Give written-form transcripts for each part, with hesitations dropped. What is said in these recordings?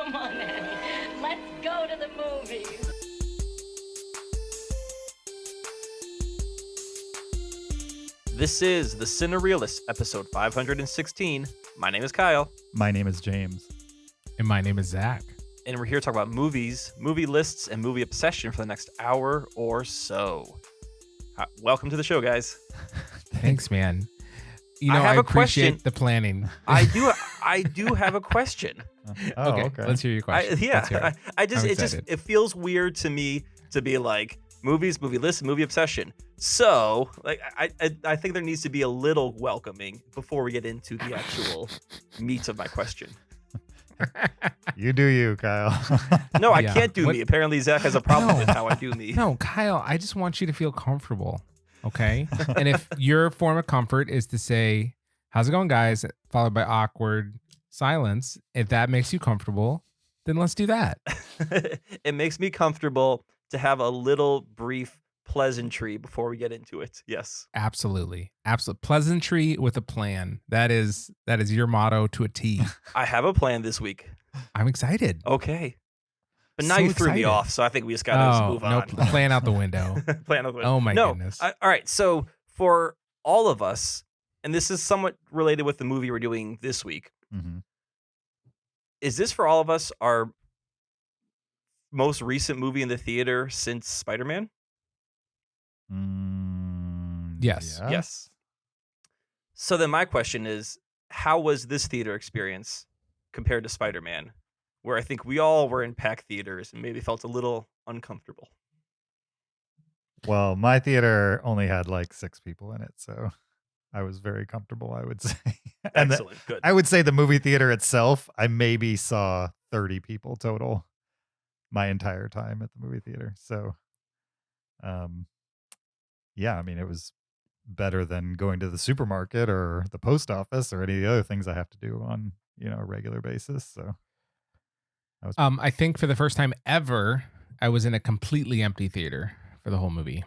Come on, Annie. Let's go to the movies. This is the Cinereelists, episode 516. My name is Kyle. My name is James. And my name is Zach. And we're here to talk about movies, movie lists, and movie obsession for the next hour or so. Welcome to the show, guys. Thanks, man. You know, I have a appreciate question. the planning. I do have a question. Okay. Let's hear your question. Let's hear it. It feels weird to me to be like movies, movie lists, movie obsession. So, like, I think there needs to be a little welcoming before we get into the actual meat of my question. You do you, Kyle. No, I can't do me. Apparently, Zach has a problem with how I do me. No, Kyle, I just want you to feel comfortable, okay? And if your form of comfort is to say, how's it going, guys, followed by awkward silence, if that makes you comfortable, then let's do that. It makes me comfortable to have a little brief pleasantry before we get into it. Yes. Absolutely. Pleasantry with a plan. That is your motto to a T. I have a plan this week. I'm excited. Okay. But now So you threw me excited. off, so I think we just gotta move on. No, plan out the window. Plan out the window. Oh my goodness. All right. So for all of us, and this is somewhat related with the movie we're doing this week, Mm-hmm. is this for all of us our most recent movie in the theater since Spider-Man? Yes. Yeah. Yes. So then my question is, how was this theater experience compared to Spider-Man, where I think we all were in packed theaters and maybe felt a little uncomfortable? Well, my theater only had like 6 people in it, so I was very comfortable, I would say. And Excellent. Good. I would say the movie theater itself, I maybe saw 30 people total my entire time at the movie theater. So, yeah, I mean, it was better than going to the supermarket or the post office or any of the other things I have to do on, a regular basis. So, I think for the first time ever, I was in a completely empty theater for the whole movie.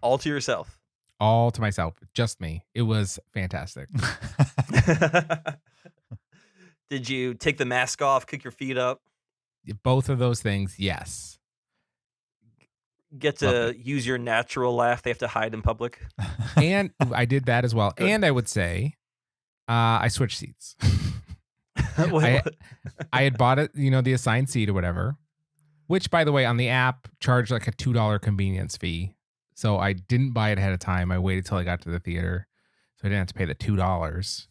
All to yourself. All to myself, just me. It was fantastic. Did you take the mask off, kick your feet up, Both of those things, yes. get to use your natural laugh they have to hide in public? And I did that as well. Good. And I would say I switched seats. Wait, I had bought it, the assigned seat or whatever, which, by the way, on the app charged like a $2 convenience fee. So I didn't buy it ahead of time. I waited till I got to the theater, so I didn't have to pay the $2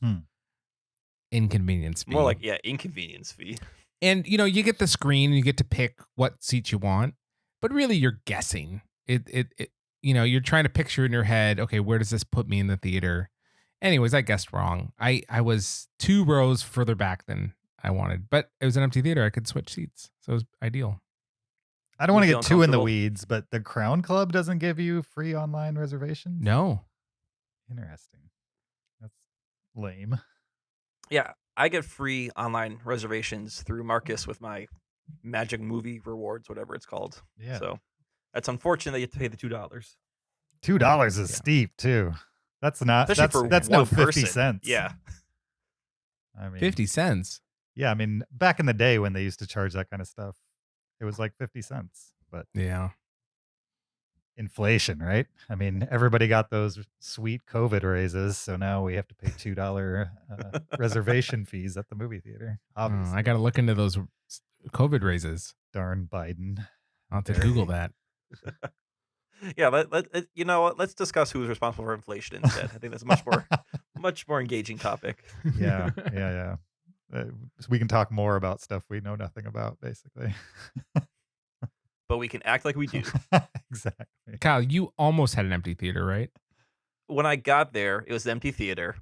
inconvenience fee. More like, inconvenience fee. And, you get the screen and you get to pick what seat you want, but really you're guessing. You're trying to picture in your head, okay, where does this put me in the theater? Anyways, I guessed wrong. I was 2 rows further back than I wanted, but it was an empty theater. I could switch seats, so it was ideal. I don't want to You get feel too in the uncomfortable? weeds, but the Crown Club doesn't give you free online reservations? No. Interesting. That's lame. Yeah, I get free online reservations through Marcus with my Magic Movie Rewards, whatever it's called. Yeah. So that's unfortunate that you have to pay the $2. $2 is Yeah. steep too. That's not Especially for that's no one 50 person. cents. Yeah. I mean 50 cents. Yeah, I mean back in the day when they used to charge that kind of stuff, it was like 50 cents. But Yeah. inflation, right? I mean, everybody got those sweet COVID raises, so now we have to pay $2 reservation fees at the movie theater. Obviously. I got to look into those COVID raises. Darn Biden. I'll have to Google that. Yeah, you know what? Let's discuss who's responsible for inflation instead. I think that's a much more engaging topic. Yeah. So we can talk more about stuff we know nothing about, basically. But we can act like we do. Exactly. Kyle, you almost had an empty theater, right? When I got there, it was an empty theater.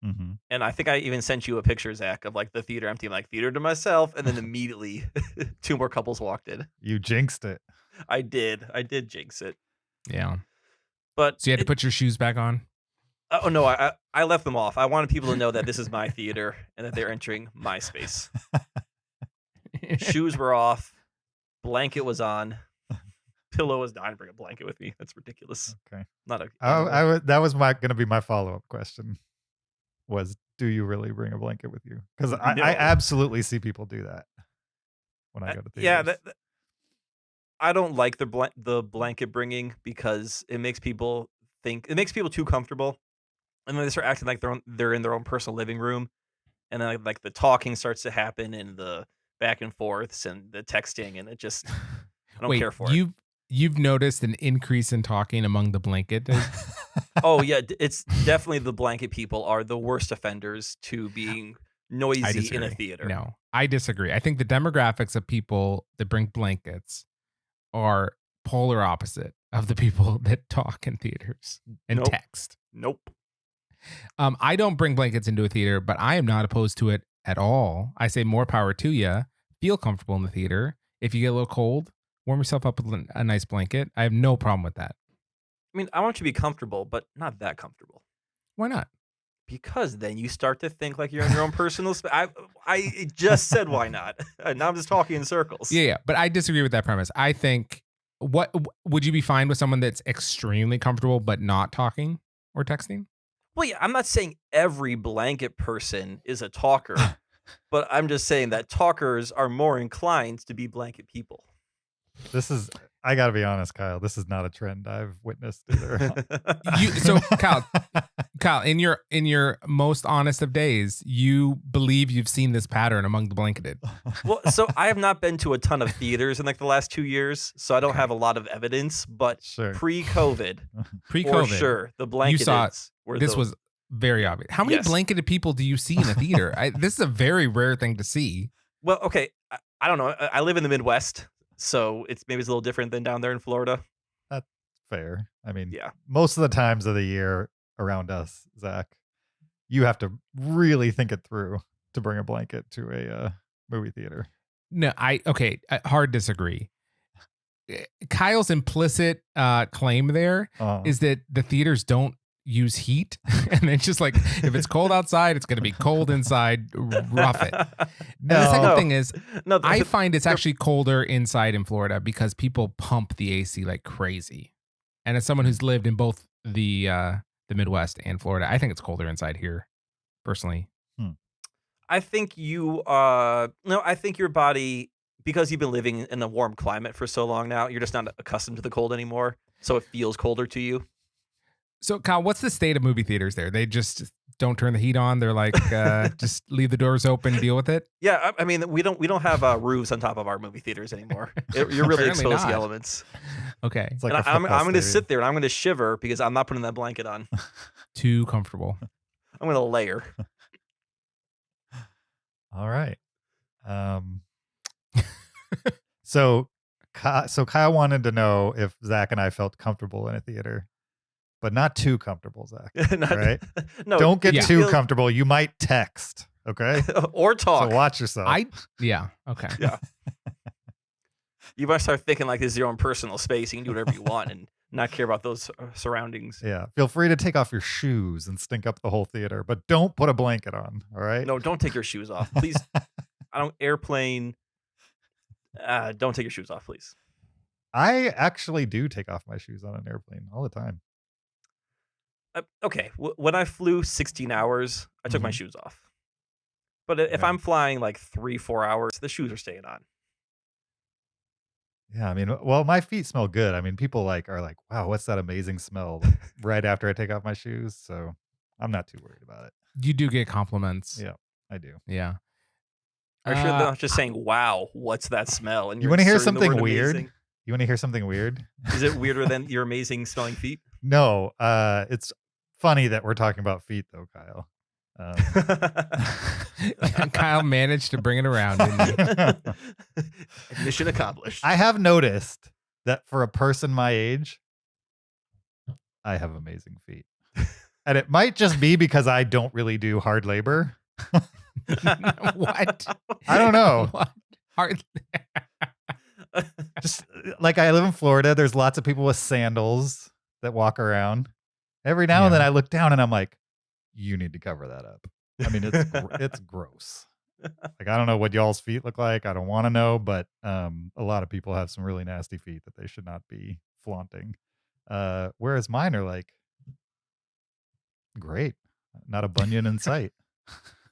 Mm-hmm. And I think I even sent you a picture, Zach, of like the theater empty. I'm like, theater to myself. And then immediately 2 more couples walked in. You jinxed it. I did jinx it. Yeah. But So you had to put your shoes back on? oh no, I left them off. I wanted people to know that this is my theater and that they're entering my space. Shoes were off. Blanket was on. Pillow was. I didn't bring a blanket with me. That's ridiculous. Okay. Not a. That was going to be my follow-up question. Was, do you really bring a blanket with you? Because No. I absolutely see people do that. when I go to theaters. Yeah, I don't like the blanket bringing because it makes people too comfortable, and then they start acting like they're in their own personal living room, and then like the talking starts to happen and the back and forths and the texting, and it just I don't Wait, care for it. you've noticed an increase in talking among the blanket? Oh yeah, it's definitely the blanket people are the worst offenders to being I noisy disagree. in a theater. No, I disagree. I think the demographics of people that bring blankets are polar opposite of the people that talk in theaters and Nope. text. Nope. I don't bring blankets into a theater, but I am not opposed to it at all. I say more power to you. Feel comfortable in the theater. If you get a little cold, warm yourself up with a nice blanket. I have no problem with that. I mean, I want you to be comfortable, but not that comfortable. Why not? Because then you start to think like you're in your own personal space. I just said why not. Now I'm just talking in circles. Yeah, but I disagree with that premise. I think would you be fine with someone that's extremely comfortable but not talking or texting? Well, yeah, I'm not saying every blanket person is a talker, but I'm just saying that talkers are more inclined to be blanket people. I got to be honest, Kyle. This is not a trend I've witnessed either. So Kyle, in your most honest of days, you believe you've seen this pattern among the blanketed. Well, so I have not been to a ton of theaters in like the last 2 years, so I don't have a lot of evidence. But Sure. pre-COVID, Pre-COVID, for sure, the you blankets saw were this the, was very obvious. How many Yes. blanketed people do you see in a theater? This is a very rare thing to see. well, okay. I don't know. I live in the Midwest, so it's a little different than down there in Florida. That's fair. I mean, Yeah. most of the times of the year around us, Zach, you have to really think it through to bring a blanket to a movie theater. No, hard disagree. Kyle's implicit claim there is that the theaters don't use heat, and it's just like if it's cold outside, it's going to be cold inside. Rough it. And the second thing is, No, I find it's actually colder inside in Florida because people pump the AC like crazy. And as someone who's lived in both the Midwest and Florida, I think it's colder inside here, personally. I think I think your body, because you've been living in a warm climate for so long now, you're just not accustomed to the cold anymore, so it feels colder to you. So, Kyle, what's the state of movie theaters there? They just don't turn the heat on. They're like, just leave the doors open, deal with it. Yeah, I mean, we don't have roofs on top of our movie theaters anymore. You're really Apparently exposed to not. the elements. Okay, It's like And a I'm football going to stadium. sit there and I'm going to shiver because I'm not putting that blanket on. too comfortable. I'm going to layer. All right. So Kyle wanted to know if Zach and I felt comfortable in a theater, but not too comfortable, Zach. Right? No, Don't get yeah. too feel- comfortable. You might text. Okay. or talk. So watch yourself. Okay. Yeah. You might start thinking like this is your own personal space. You can do whatever you want and not care about those surroundings. Yeah. Feel free to take off your shoes and stink up the whole theater, but don't put a blanket on. All right. No, don't take your shoes off, please. Airplane. Don't take your shoes off, please. I actually do take off my shoes on an airplane all the time. Okay, when I flew 16 hours, I took my Mhm. shoes off. But if Yeah. I'm flying like 3-4 hours, the shoes are staying on. Yeah. I mean, well, my feet smell good. I mean, people are like, wow, what's that amazing smell right after I take off my shoes. So I'm not too worried about it. You do get compliments. Yeah, I do. Yeah. Are you sure they're not just saying, "Wow, what's that smell"? And You you're want to hear inserting the something word weird? amazing? You want to hear something weird? Is it weirder than your amazing smelling feet? No, it's funny that we're talking about feet though, Kyle. Kyle managed to bring it around, didn't he? Mission accomplished. I have noticed that for a person my age, I have amazing feet. And it might just be because I don't really do hard labor. What? I don't know. What? Just like I live in Florida, there's lots of people with sandals that walk around. Every now and then I look down and I'm like, you need to cover that up. I mean, it's gross. Like, I don't know what y'all's feet look like. I don't want to know, but a lot of people have some really nasty feet that they should not be flaunting. Whereas mine are like, great. Not a bunion in sight.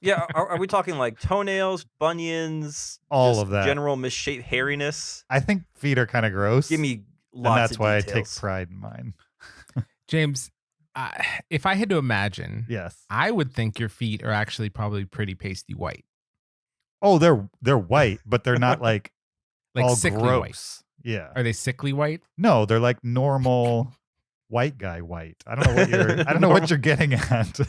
Yeah, are we talking like toenails, bunions, All just of that. general misshapen hairiness? I think feet are kind of gross. Give me and lots that's of why details. I take pride in mine. James, if I had to imagine, Yes. I would think your feet are actually probably pretty pasty white. Oh, they're white, but they're not like Like all sickly gross. white. Yeah. Are they sickly white? No, they're like normal white guy white. I don't know what you're getting at.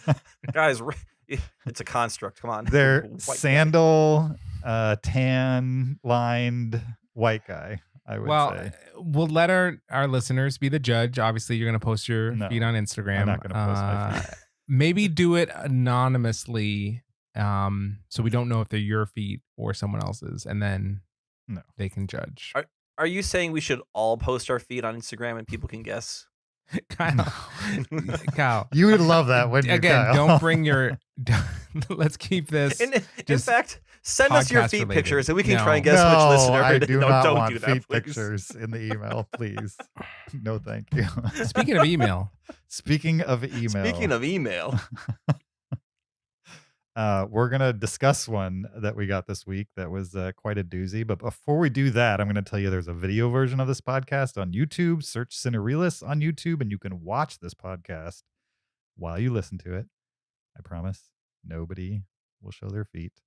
Guys, it's a construct. Come on. They're White guy. sandal, tan lined white guy, I would say. We'll let our listeners be the judge. Obviously, you're going to post your No, feet on Instagram. I'm not going to post my feet. Maybe do it anonymously, so we don't know if they're your feet or someone else's, and then they can judge. Are you saying we should all post our feet on Instagram and people can guess? Kyle, you would love that, wouldn't you, again, Kyle? don't bring your. Let's keep this. In fact, send us your feet podcast-related. pictures and we can No. try and guess which listener. I do not don't want do that, feet please. pictures in the email, please. No, thank you. Speaking of email, Speaking of email, we're going to discuss one that we got this week that was quite a doozy. But before we do that, I'm going to tell you there's a video version of this podcast on YouTube. Search Cinereelists on YouTube, and you can watch this podcast while you listen to it. I promise nobody will show their feet.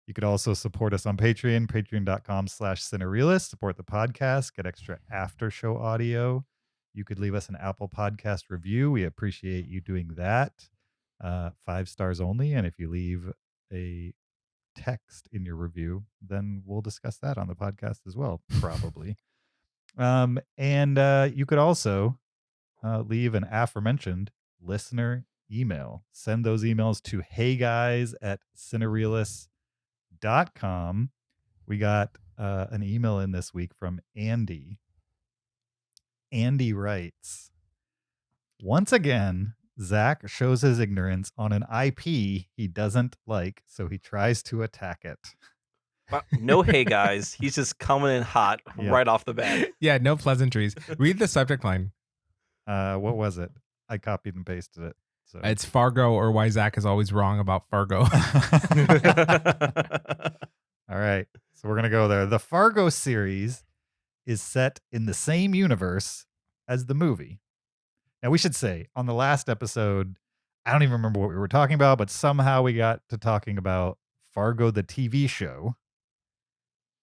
You could also support us on Patreon, patreon.com/Cinereelists. Support the podcast, get extra after show audio. You could leave us an Apple Podcast review. We appreciate you doing that. 5 stars only. And if you leave a text in your review, then we'll discuss that on the podcast as well, probably. And you could also leave an aforementioned listener email. Send those emails to heyguys@cinereelists.com. We got an email in this week from Andy. Andy writes, once again, Zach shows his ignorance on an IP he doesn't like, so he tries to attack it. Well, no, hey guys, he's just coming in hot right off the bat. Yeah, no pleasantries. Read the subject line. What was it? I copied and pasted it. So It's Fargo, or why Zach is always wrong about Fargo. All right, so we're gonna go there. The Fargo series is set in the same universe as the movie. Now, we should say, on the last episode, I don't even remember what we were talking about, but somehow we got to talking about Fargo, the TV show.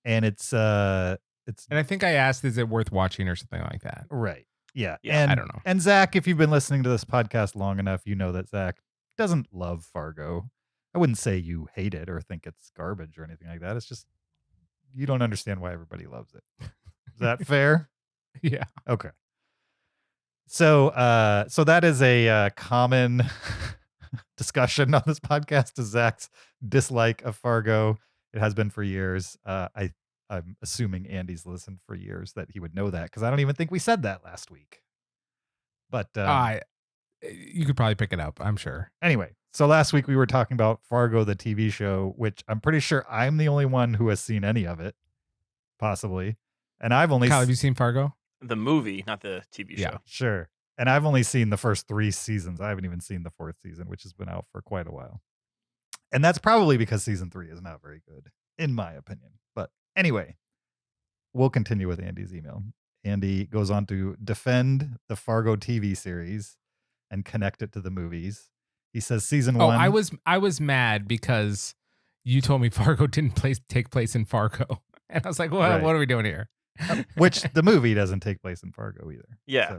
And it's And I think I asked, is it worth watching or something like that? right. Yeah. Yeah, And, I don't know. And Zach, if you've been listening to this podcast long enough, you know that Zach doesn't love Fargo. I wouldn't say you hate it or think it's garbage or anything like that. It's just you don't understand why everybody loves it. Is that fair? Yeah. Okay. So that is a common discussion on this podcast, is Zach's dislike of Fargo. It has been for years. I'm assuming Andy's listened for years that he would know that, because I don't even think we said that last week. But you could probably pick it up, I'm sure. Anyway, so last week we were talking about Fargo, the TV show, which I'm pretty sure I'm the only one who has seen any of it, possibly. And I've only Kyle, have you seen Fargo? The movie, not the TV show. Yeah. Sure. And I've only seen the first 3 seasons. I haven't even seen the 4th season, which has been out for quite a while. And that's probably because season 3 is not very good, in my opinion. But anyway, we'll continue with Andy's email. Andy goes on to defend the Fargo TV series and connect it to the movies. He says season 1. Oh, I was mad because you told me Fargo didn't take place in Fargo. And I was like, what are we doing here? Which the movie doesn't take place in Fargo either. Yeah.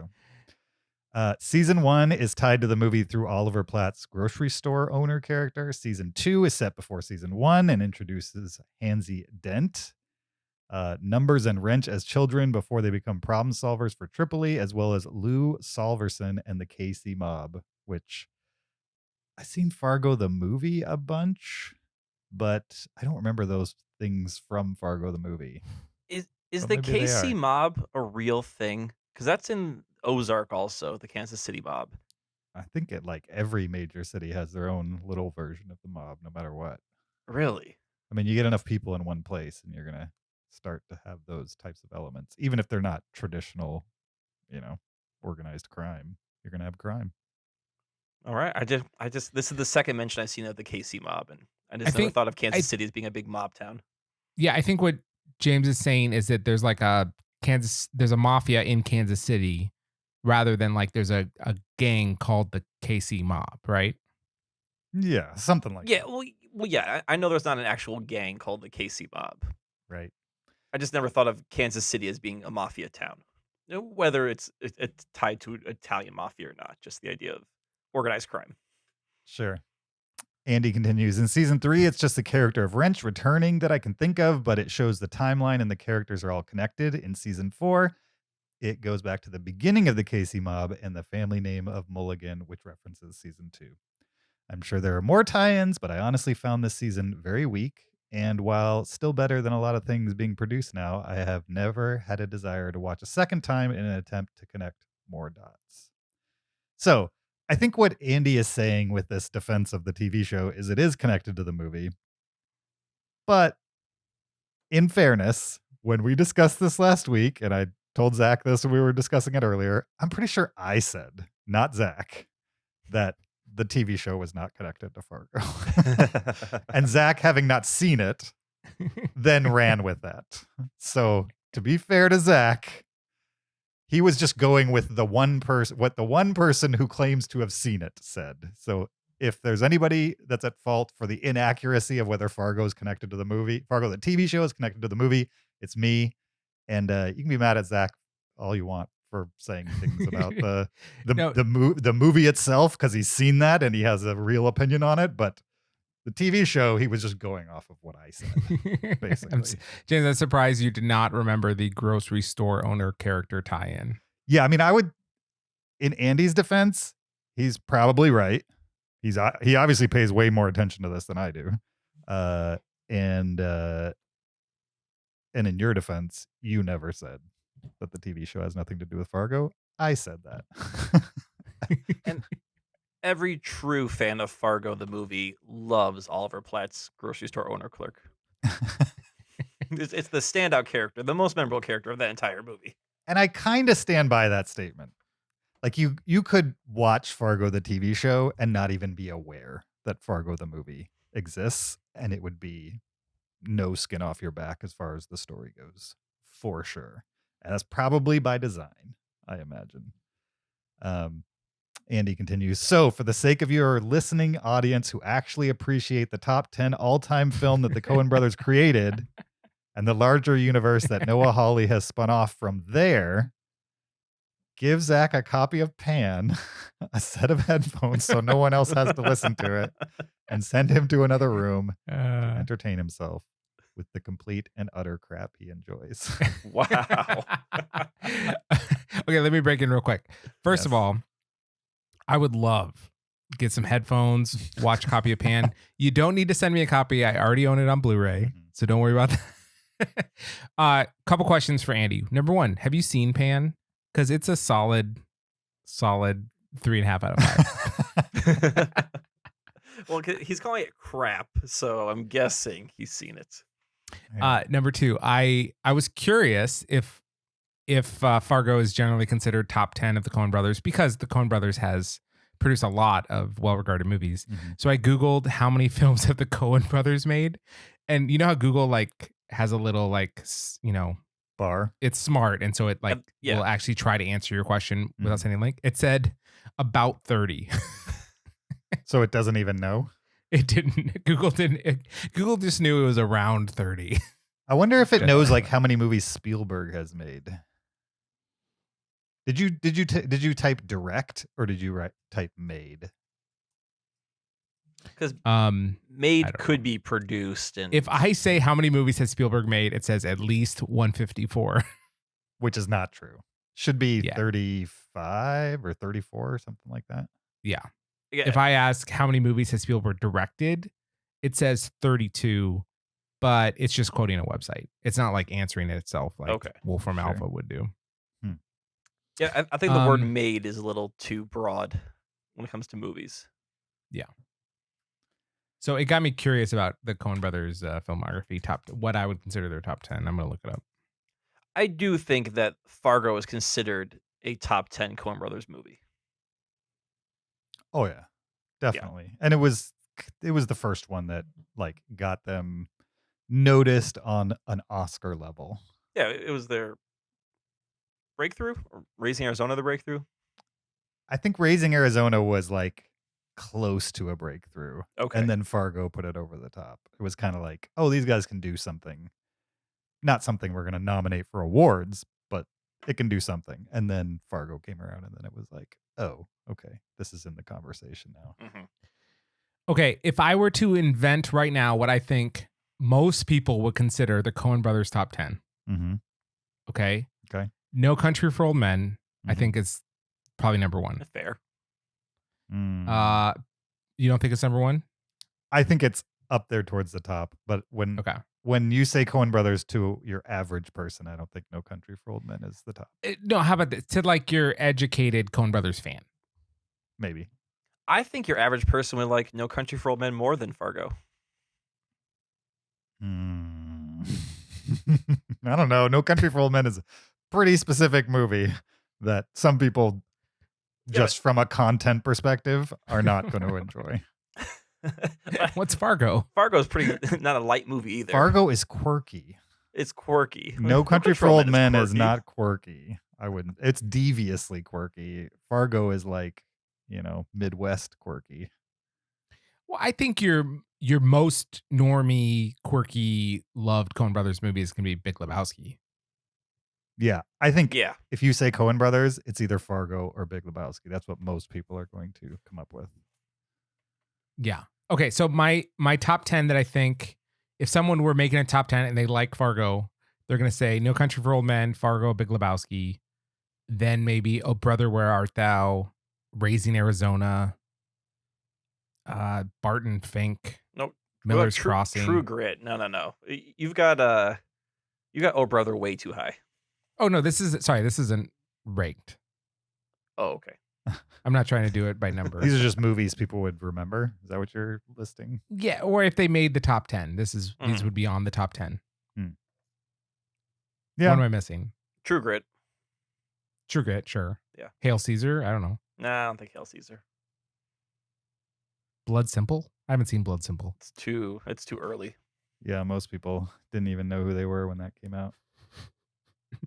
So, season 1 is tied to the movie through Oliver Platt's grocery store owner character. Season 2 is set before season 1 and introduces Hansy Dent, Numbers and Wrench as children before they become problem solvers for Tripoli, as well as Lou Solverson and the KC Mob, which I've seen Fargo the movie a bunch, but I don't remember those things from Fargo the movie. Is Or the maybe they KC are. Mob a real thing? Because that's in Ozark also, the Kansas City Mob. I think every major city has their own little version of the mob, no matter what. Really? I mean, you get enough people in one place and you're going to start to have those types of elements, even if they're not traditional, organized crime. You're going to have crime. All right. I just this is the second mention I've seen of the KC Mob, and I just never thought of Kansas City as being a big mob town. Yeah, I think what James is saying is that there's like there's a mafia in Kansas City rather than like there's a gang called the KC Mob, right? Yeah, something like Yeah, that. well, yeah. I know there's not an actual gang called the KC Mob. Right. I just never thought of Kansas City as being a mafia town. Whether it's tied to Italian mafia or not, just the idea of organized crime. Sure. Andy continues, in season 3, it's just the character of Wrench returning that I can think of, but it shows the timeline and the characters are all connected. In season 4, it goes back to the beginning of the Casey mob and the family name of Mulligan, which references season 2. I'm sure there are more tie-ins, but I honestly found this season very weak. And while still better than a lot of things being produced now, I have never had a desire to watch a second time in an attempt to connect more dots. So I think what Andy is saying with this defense of the TV show is it is connected to the movie. But in fairness, when we discussed this last week, and I told Zach this when we were discussing it earlier, I'm pretty sure I said, not Zach, that the TV show was not connected to Fargo. And Zach, having not seen it, then ran with that. So to be fair to Zach, he was just going with the one person, what the one person who claims to have seen it said. So if there's anybody that's at fault for the inaccuracy of whether Fargo is connected to the movie, Fargo, the TV show, is connected to the movie, it's me. And you can be mad at Zach all you want for saying things about the movie itself, because he's seen that and he has a real opinion on it. But the TV show, he was just going off of what I said, basically. James, I'm surprised you did not remember the grocery store owner character tie-in. Yeah, I mean, I would, in Andy's defense, he's probably right. He obviously pays way more attention to this than I do. And in your defense, you never said that the TV show has nothing to do with Fargo. I said that. And every true fan of Fargo, the movie, loves Oliver Platt's grocery store owner clerk. It's the standout character, the most memorable character of that entire movie. And I kind of stand by that statement. Like you could watch Fargo, the TV show, and not even be aware that Fargo, the movie, exists, and it would be no skin off your back as far as the story goes, for sure. And that's probably by design, I imagine. Andy continues, so for the sake of your listening audience who actually appreciate the top 10 all-time film that the Coen brothers created and the larger universe that Noah Hawley has spun off from there, give Zach a copy of Pan, a set of headphones so no one else has to listen to it, and send him to another room to entertain himself with the complete and utter crap he enjoys. Wow. Okay, let me break in real quick. First of all, I would love get some headphones, watch a copy of Pan. You don't need to send me a copy. I already own it on Blu-ray, so don't worry about that. Couple questions for Andy. Number one, have you seen Pan? Because it's a solid 3.5 out of 5. Well, he's calling it crap, so I'm guessing he's seen it. Number two, I was curious if Fargo is generally considered top 10 of the Coen brothers, because the Coen brothers has produced a lot of well-regarded movies. Mm-hmm. So I Googled how many films have the Coen brothers made. And you know how Google like has a little like, you know, bar. It's smart. And so it like will actually try to answer your question without sending a link. It said about 30. So it doesn't even know? It didn't. Google didn't. Google just knew it was around 30. I wonder if it knows like how many movies Spielberg has made. Did you type direct or did you type made? Because made could be produced, and if I say how many movies has Spielberg made, it says at least 154, which is not true. Should be 35 or 34 or something like that. Yeah. If I ask how many movies has Spielberg directed, it says 32, but it's just quoting a website. It's not like answering it itself like Wolfram Alpha would do. Yeah, I think the word made is a little too broad when it comes to movies. Yeah. So it got me curious about the Coen brothers filmography, what I would consider their top 10. I'm going to look it up. I do think that Fargo is considered a top 10 Coen brothers movie. Oh, yeah, definitely. Yeah. And it was it was the first one that like got them noticed on an Oscar level. Yeah, it was their breakthrough. Or Raising Arizona, the breakthrough. I think Raising Arizona was like close to a breakthrough. Okay. And then Fargo put it over the top. It was kind of like, oh, these guys can do something. Not something we're going to nominate for awards, but it can do something. And then Fargo came around and then it was like, oh, okay, this is in the conversation now. Mm-hmm. Okay, if I were to invent right now what I think most people would consider the Coen Brothers top 10. Mm-hmm. Okay. Okay. No Country for Old Men, I Mhm. think is probably number one. Fair. Mm. You don't think it's number one? I think it's up there towards the top. But Okay. when you say Coen Brothers to your average person, I don't think No Country for Old Men is the top. No, how about this? To like your educated Coen Brothers fan. Maybe. I think your average person would like No Country for Old Men more than Fargo. I don't know. No Country for Old Men is a pretty specific movie that some people, just from a content perspective, are not going to enjoy. What's Fargo? Fargo's pretty not a light movie either. Fargo is quirky. It's quirky. No Country for Old Men is quirky. not quirky. I wouldn't. It's deviously quirky. Fargo is like, Midwest quirky. Well, I think your most normie, quirky, loved Coen Brothers movie is going to be Big Lebowski. Yeah, I think Yeah. if you say Coen Brothers, it's either Fargo or Big Lebowski. That's what most people are going to come up with. Yeah. Okay, so my top 10 that I think if someone were making a top 10 and they like Fargo, they're going to say No Country for Old Men, Fargo, Big Lebowski, then maybe Oh Brother, Where Art Thou, Raising Arizona, Barton Fink, Nope. Miller's True, Crossing. True Grit. No. You've got Oh Brother way too high. Oh no, this isn't ranked. Oh, okay. I'm not trying to do it by number. These are just movies people would remember. Is that what you're listing? Yeah, or if they made the top 10, these Mhm. would be on the top 10. Yeah. What am I missing? True Grit. True Grit, sure. Yeah. Hail Caesar, I don't know. Nah, I don't think Hail Caesar. Blood Simple? I haven't seen Blood Simple. It's too early. Yeah, most people didn't even know who they were when that came out.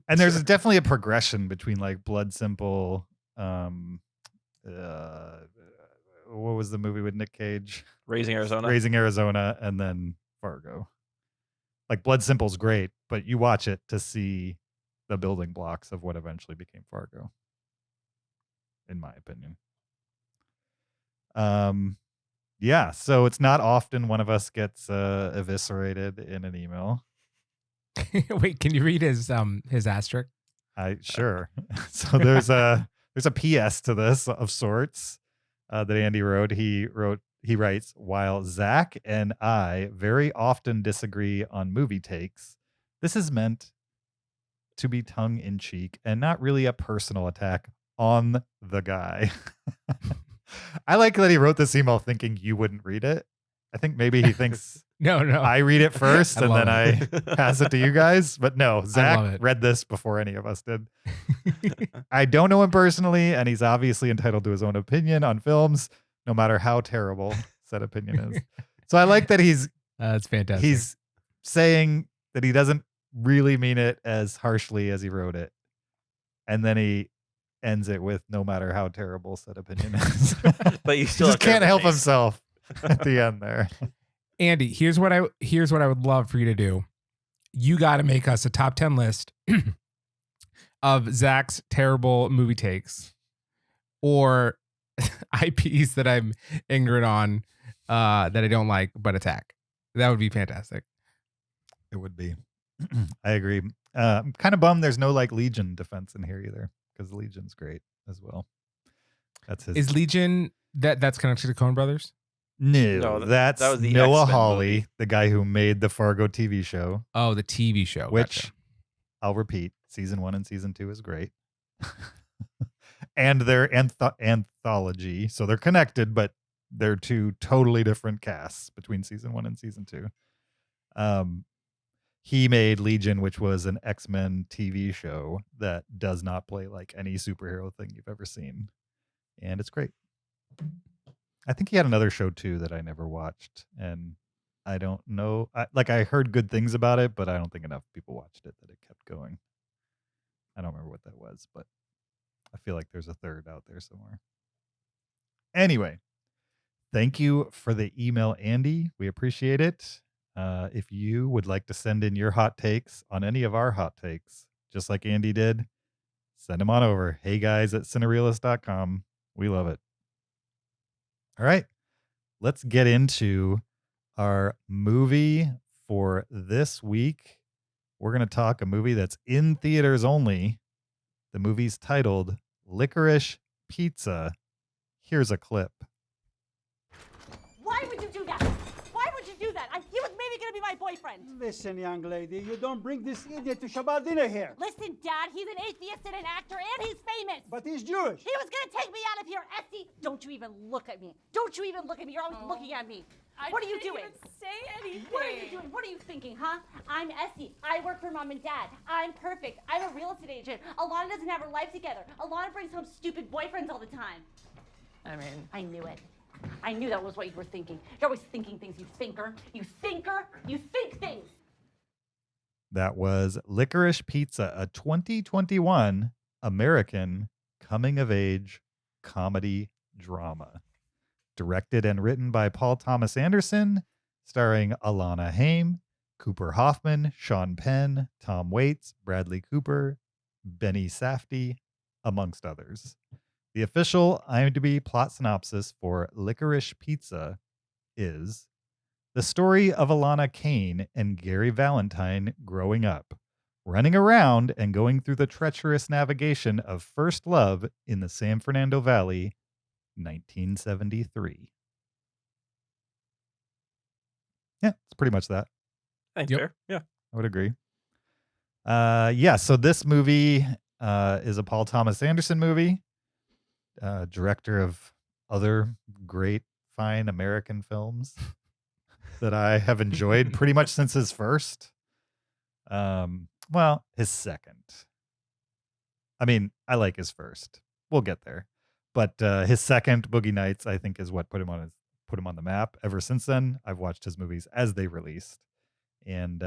And there's definitely a progression between like Blood Simple, what was the movie with Nick Cage? Raising Arizona. Raising Arizona, and then Fargo. Like Blood Simple's great, but you watch it to see the building blocks of what eventually became Fargo, in my opinion. Yeah, so it's not often one of us gets eviscerated in an email. Wait, can you read his asterisk? Sure. So there's a PS to this of sorts that Andy wrote. He writes, while Zach and I very often disagree on movie takes, this is meant to be tongue in cheek and not really a personal attack on the guy. I like that he wrote this email thinking you wouldn't read it. I think maybe he thinks No. I read it first I and then love I pass it to you guys. But no, love Zach it. read this before any of us did. I don't know him personally, and he's obviously entitled to his own opinion on films, no matter how terrible said opinion is. So I like that That's fantastic. he's saying that he doesn't really mean it as harshly as he wrote it. And then he ends it with no matter how terrible said opinion is. But you He still just can't help taste. himself at the end there. Andy, here's what I would love for you to do. You got to make us a top 10 list of Zach's terrible movie takes or IPs that I'm ignorant on that I don't like but attack. That would be fantastic. It would be. I agree. I'm kind of bummed there's no like Legion defense in here either, because Legion's great as well. That's his. Is Legion that's connected to Coen Brothers? No, No, that's that was the Noah X-Men Hawley, movie. the guy who made the Fargo TV show, Oh, the TV show. which Gotcha. I'll repeat, season 1 and season 2 is great. And they're anthology, so they're connected, but they're two totally different casts between season 1 and season 2. He made Legion, which was an X-Men TV show that does not play like any superhero thing you've ever seen. And it's great. I think he had another show too that I never watched, and I don't know. I heard good things about it, but I don't think enough people watched it that it kept going. I don't remember what that was, but I feel like there's a third out there somewhere. Anyway, thank you for the email, Andy. We appreciate it. If you would like to send in your hot takes on any of our hot takes, just like Andy did, send them on over. heyguys at cinereelists.com. We love it. All right, let's get into our movie for this week. We're going to talk a movie that's in theaters only. The movie's titled Licorice Pizza. Here's a clip. Why would you do that? Why would you do that? He was maybe going to be my boyfriend. Listen, young lady, you don't bring this idiot to Shabbat dinner here. Listen, Dad, he's an atheist and an actor, and he's famous. But he's Jewish. He was going to take me out of here, Essie. Don't you even look at me. Don't you even look at me. You're always looking at me. What are you doing? I didn't even say anything. What are you doing? What are you thinking, huh? I'm Essie. I work for Mom and Dad. I'm perfect. I'm a real estate agent. Alana doesn't have her life together. Alana brings home stupid boyfriends all the time. I mean, I knew it. I knew that was what you were thinking. You're always thinking things, you thinker. You thinker. You think things. That was Licorice Pizza, a 2021 American coming-of-age comedy drama. Directed and written by Paul Thomas Anderson, starring Alana Haim, Cooper Hoffman, Sean Penn, Tom Waits, Bradley Cooper, Benny Safdie, amongst others. The official IMDb plot synopsis for Licorice Pizza is the story of Alana Kane and Gary Valentine growing up, running around and going through the treacherous navigation of first love in the San Fernando Valley, 1973. Yeah, it's pretty much that. Thanks, Yep. fair. Yeah. I would agree. So this movie is a Paul Thomas Anderson movie, director of other great, fine American films that I have enjoyed pretty much since his first. Well, his second. I mean, I like his first. We'll get there. But his second, Boogie Nights, I think is what put him on the map. Ever since then, I've watched his movies as they released. And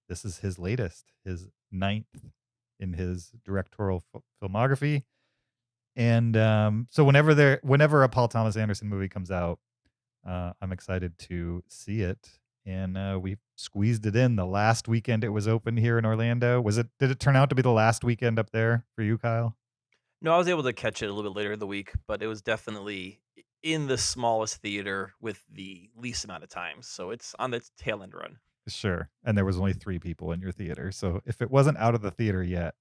this is his latest, his 9th in his directorial filmography. And so whenever a Paul Thomas Anderson movie comes out, I'm excited to see it. And we squeezed it in the last weekend it was open here in Orlando. Did it turn out to be the last weekend up there for you, Kyle? No, I was able to catch it a little bit later in the week, but it was definitely in the smallest theater with the least amount of time. So it's on the tail end run. Sure. And there was only 3 people in your theater. So if it wasn't out of the theater yet,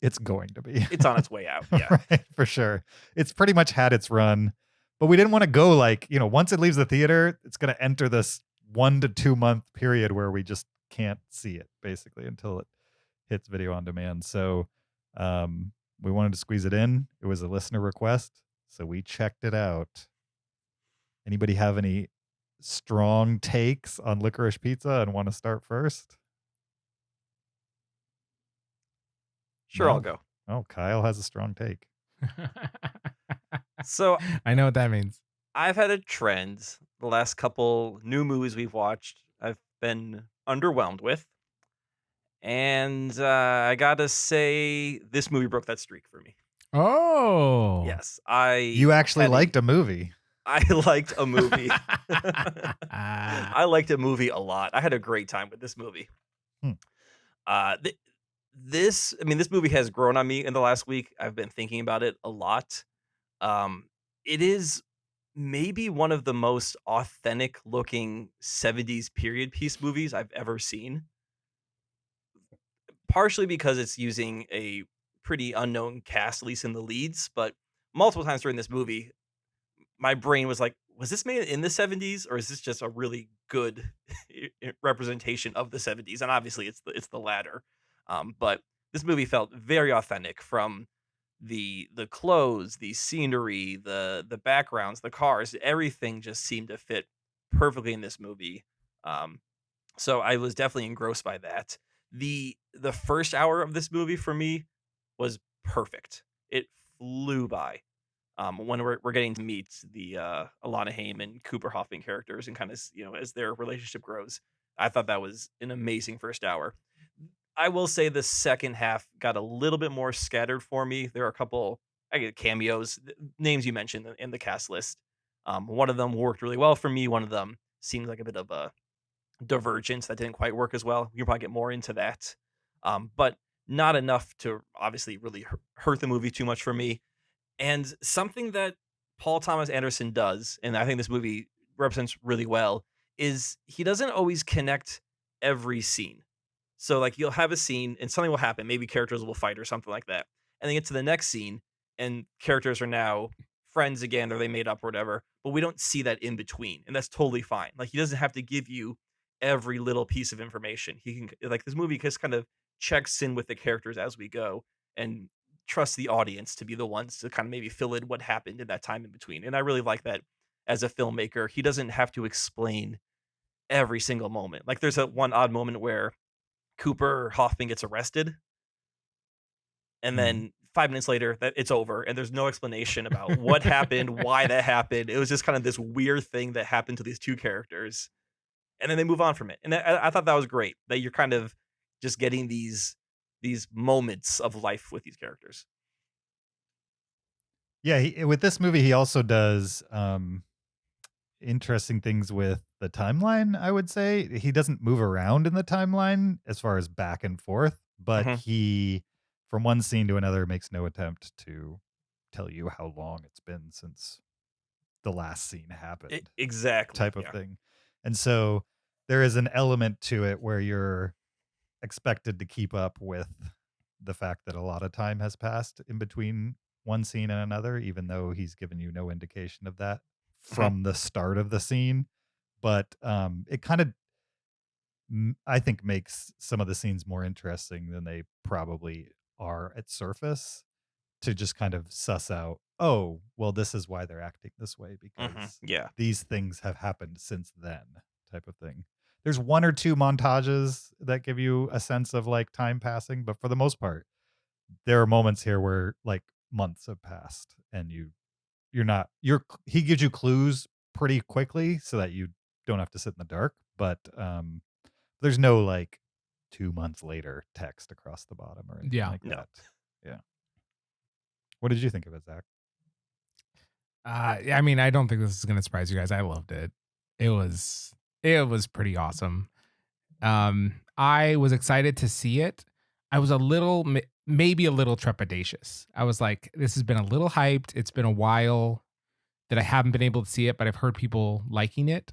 it's going to be. It's on its way out. Yeah. Right, for sure. It's pretty much had its run. But we didn't want to go once it leaves the theater, it's going to enter this 1 to 2 month period where we just can't see it basically until it hits video on demand. So we wanted to squeeze it in. It was a listener request. So we checked it out. Anybody have any strong takes on Licorice Pizza and want to start first? Sure, No? I'll go. Oh, Kyle has a strong take. So I know what that means. I've had a trend the last couple new movies we've watched. I've been underwhelmed with. And I gotta say, this movie broke that streak for me. Oh. Yes, You actually liked a movie. I liked a movie. I liked a movie a lot. I had a great time with this movie. This movie has grown on me in the last week. I've been thinking about it a lot. It is maybe one of the most authentic looking 70s period piece movies I've ever seen. Partially because it's using a pretty unknown cast, at least in the leads, but multiple times during this movie, my brain was like, was this made in the 70s or is this just a really good representation of the 70s? And obviously it's the latter. But this movie felt very authentic, from the clothes, the scenery, the backgrounds, the cars, everything just seemed to fit perfectly in this movie. So I was definitely engrossed by that. The first hour of this movie for me was perfect. It flew by. when we're getting to meet the Alana Haim and Cooper Hoffman characters and kind of as their relationship grows. I thought that was an amazing first hour. I will say the second half got a little bit more scattered for me. There are a couple cameos, names you mentioned in the cast list. One of them worked really well for me. One of them seemed like a bit of a divergence that didn't quite work as well. We can probably get more into that, but not enough to obviously really hurt the movie too much for me. And something that Paul Thomas Anderson does, and I think this movie represents really well, is he doesn't always connect every scene. So like you'll have a scene and something will happen, maybe characters will fight or something like that, and then get to the next scene and characters are now friends again or they made up or whatever, but we don't see that in between, and that's totally fine. Like he doesn't have to give you every little piece of information. He can, like, this movie just kind of checks in with the characters as we go and trust the audience to be the ones to kind of maybe fill in what happened in that time in between. And I really like that as a filmmaker. He doesn't have to explain every single moment. Like there's a one odd moment where Cooper Hoffman gets arrested, and then 5 minutes later that it's over and there's no explanation about what happened, why that happened. It was just kind of this weird thing that happened to these two characters, and then they move on from it. And I thought that was great, that you're kind of just getting these moments of life with these characters. Yeah, with this movie, he also does interesting things with the timeline, I would say. He doesn't move around in the timeline as far as back and forth, but he, from one scene to another, makes no attempt to tell you how long it's been since the last scene happened. Exactly. Type of thing. And so there is an element to it where you're expected to keep up with the fact that a lot of time has passed in between one scene and another, even though he's given you no indication of that from the start of the scene. But it kind of, I think, makes some of the scenes more interesting than they probably are at surface, to just kind of suss out, oh, well, this is why they're acting this way, because these things have happened since then, type of thing. There's one or two montages that give you a sense of like time passing, but for the most part, there are moments here where like months have passed and he gives you clues pretty quickly so that you don't have to sit in the dark, but there's no like 2 months later text across the bottom or anything like that. Yeah. What did you think of it, Zach? I mean, I don't think this is going to surprise you guys. I loved it. It was pretty awesome. I was excited to see it. I was maybe a little trepidatious. I was like, this has been a little hyped. It's been a while that I haven't been able to see it, but I've heard people liking it.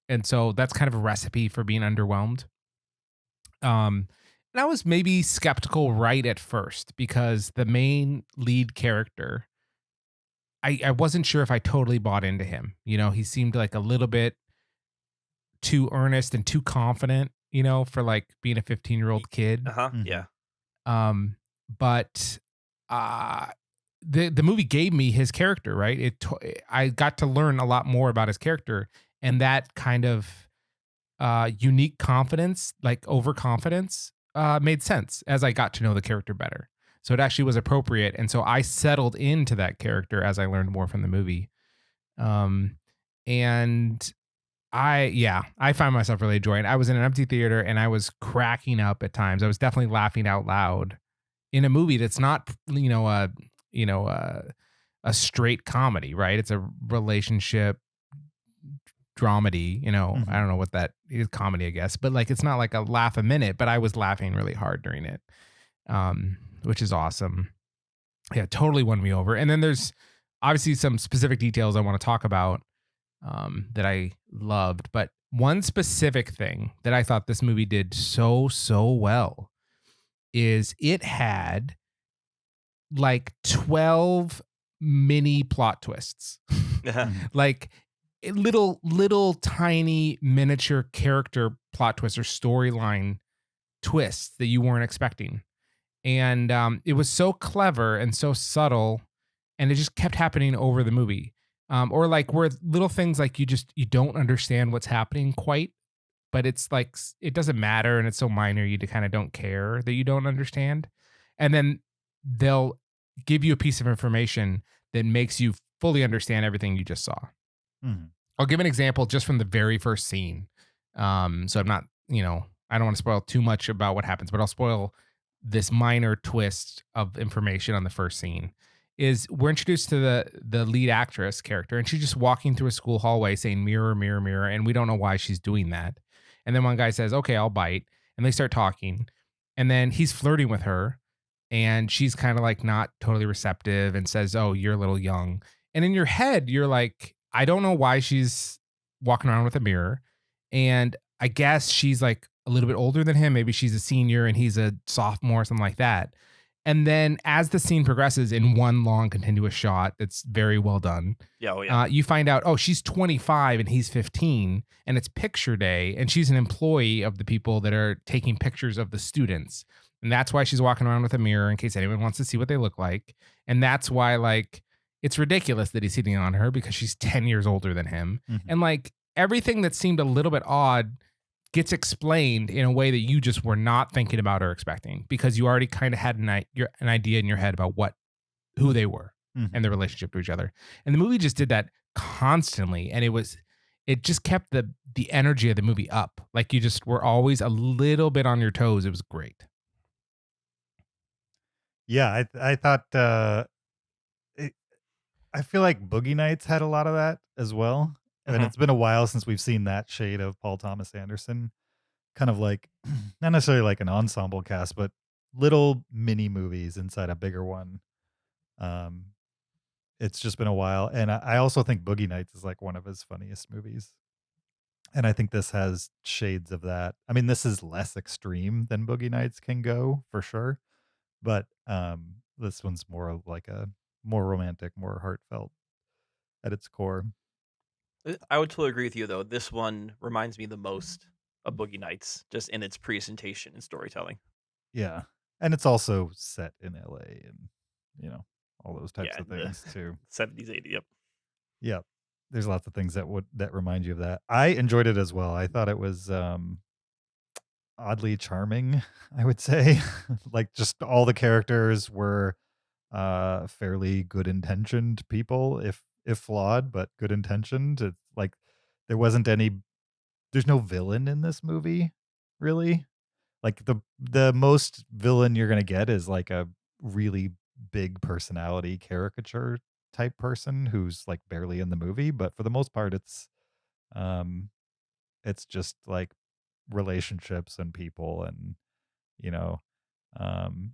And so that's kind of a recipe for being underwhelmed. And I was maybe skeptical right at first because the main lead character, I wasn't sure if I totally bought into him. You know, he seemed like a little bit too earnest and too confident, you know, for like being a 15-year-old kid. Yeah. But the movie gave me his character, right? I got to learn a lot more about his character, and that kind of unique confidence, like overconfidence, made sense as I got to know the character better. So it actually was appropriate. And so I settled into that character as I learned more from the movie. And I found myself really enjoying it. I was in an empty theater and I was cracking up at times. I was definitely laughing out loud in a movie that's not, a straight comedy, right? It's a relationship dramedy, I don't know what that is, comedy, I guess, but like, it's not like a laugh a minute, but I was laughing really hard during it. Which is awesome. Yeah, totally won me over. And then there's obviously some specific details I want to talk about that I loved. But one specific thing that I thought this movie did so well is it had like 12 mini plot twists. Like little tiny miniature character plot twists or storyline twists that you weren't expecting. And it was so clever and so subtle, and it just kept happening over the movie. Or like where little things like you don't understand what's happening quite, but it's like, it doesn't matter and it's so minor you kind of don't care that you don't understand. And then they'll give you a piece of information that makes you fully understand everything you just saw. Mhm. I'll give an example just from the very first scene. So I'm not, I don't want to spoil too much about what happens, but I'll spoil this minor twist of information on the first scene. Is we're introduced to the lead actress character, and she's just walking through a school hallway saying mirror, mirror, mirror, and we don't know why she's doing that. And then one guy says, "Okay, I'll bite," and they start talking, and then he's flirting with her, and she's kind of like not totally receptive and says, "Oh, you're a little young." And in your head, you're like, I don't know why she's walking around with a mirror. And I guess she's like a little bit older than him. Maybe she's a senior and he's a sophomore, something like that. And then as the scene progresses in one long continuous shot that's very well done, Yeah, oh yeah. you find out, oh, she's 25 and he's 15, and it's picture day, and she's an employee of the people that are taking pictures of the students. And that's why she's walking around with a mirror in case anyone wants to see what they look like. And that's why, like, it's ridiculous that he's hitting on her because she's 10 years older than him. Mhm. And like everything that seemed a little bit odd gets explained in a way that you just were not thinking about or expecting, because you already kind of had an idea in your head about who they were Mhm. and their relationship to each other. And the movie just did that constantly. And it just kept the energy of the movie up. Like you just were always a little bit on your toes. It was great. Yeah, I thought it, I feel like Boogie Nights had a lot of that as well. And Mhm. it's been a while since we've seen that shade of Paul Thomas Anderson. Kind of like not necessarily like an ensemble cast, but little mini movies inside a bigger one. Um, it's just been a while, and I also think Boogie Nights is like one of his funniest movies, and I think this has shades of that. I mean, this is less extreme than Boogie Nights can go for sure, but this one's more of like a more romantic, more heartfelt at its core. I would totally agree with you though. This one reminds me the most of Boogie Nights, just in its presentation and storytelling. Yeah, and it's also set in LA and all those types Yeah, of in the things too. 70s, 80s. Yep. Yeah. There's lots of things that remind you of that. I enjoyed it as well. I thought it was oddly charming, I would say. Like just all the characters were fairly good intentioned people, if flawed, but good intentioned. It's like there wasn't there's no villain in this movie, really. Like the most villain you're gonna get is like a really big personality caricature type person who's like barely in the movie, but for the most part um it's just like relationships and people and you know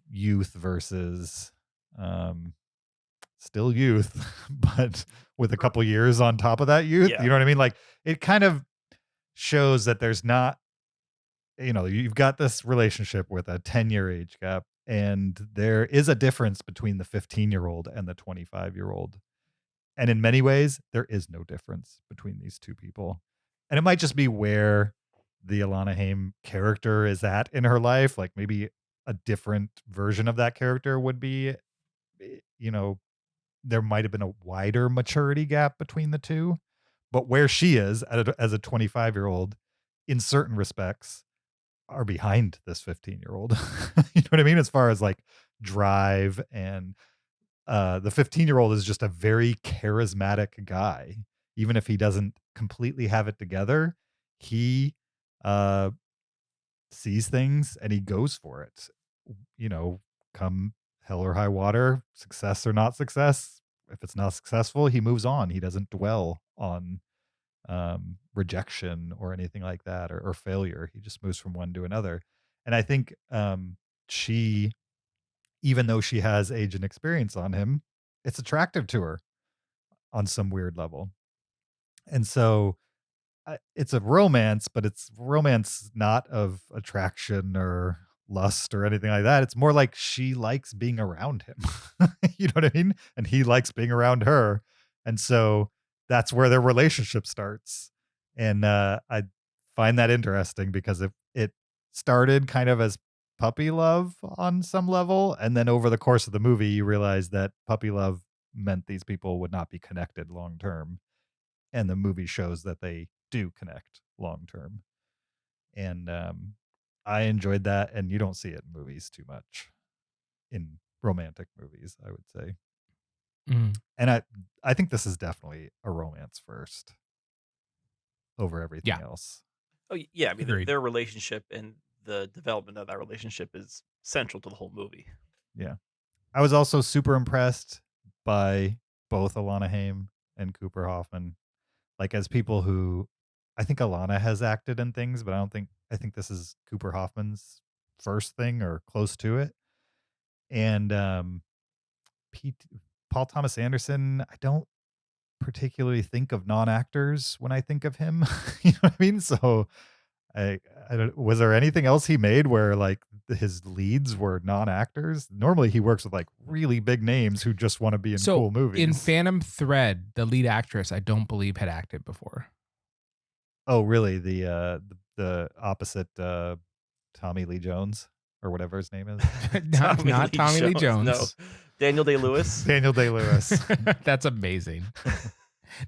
youth versus um still youth but with a couple years on top of that youth. Yeah. You know what I mean? Like it kind of shows that there's not, you've got this relationship with a 10-year age gap, and there is a difference between the 15-year-old and the 25-year-old. And in many ways, there is no difference between these two people. And it might just be where the Alana Haim character is at in her life. Like maybe a different version of that character would be, eh, you know, there might have been a wider maturity gap between the two. But where she is as a 25-year-old, in certain respects, are behind this 15-year-old. You know what I mean? As far as like drive and the 15-year-old is just a very charismatic guy. Even if he doesn't completely have it together, he uh sees things and he goes for it. You know, come hell or high water, success or not success. If it's not successful, he moves on. He doesn't dwell on rejection or anything like that, or failure. He just moves from one to another. And I think she, even though she has age and experience on him, it's attractive to her on some weird level. And so it's a romance, but it's romance not of attraction or lust or anything like that. It's more like she likes being around him. You know what I mean? And he likes being around her. And so that's where their relationship starts. And I find that interesting because it started kind of as puppy love on some level. And then over the course of the movie, you realize that puppy love meant these people would not be connected long term. And the movie shows that they do connect long term. And I enjoyed that. And you don't see it in movies too much, in romantic movies, I would say. And I think this is definitely a romance first over everything Yeah. else. Oh yeah, I mean Agreed. their relationship and the development of that relationship is central to the whole movie. Yeah. I was also super impressed by both Alana Haim and Cooper Hoffman. Like, as people who, I think Alana has acted in things, but I think this is Cooper Hoffman's first thing or close to it. And Paul Thomas Anderson, I don't particularly think of non-actors when I think of him. You know what I mean? So I don't, was there anything else he made where like his leads were non-actors? Normally he works with like really big names who just want to be in So cool movies. in Phantom Thread, the lead actress, I don't believe had acted before. Oh, really? The opposite Tommy Lee Jones or whatever his name is. not Tommy Lee Jones. No, Daniel Day-Lewis. Daniel Day-Lewis. That's amazing.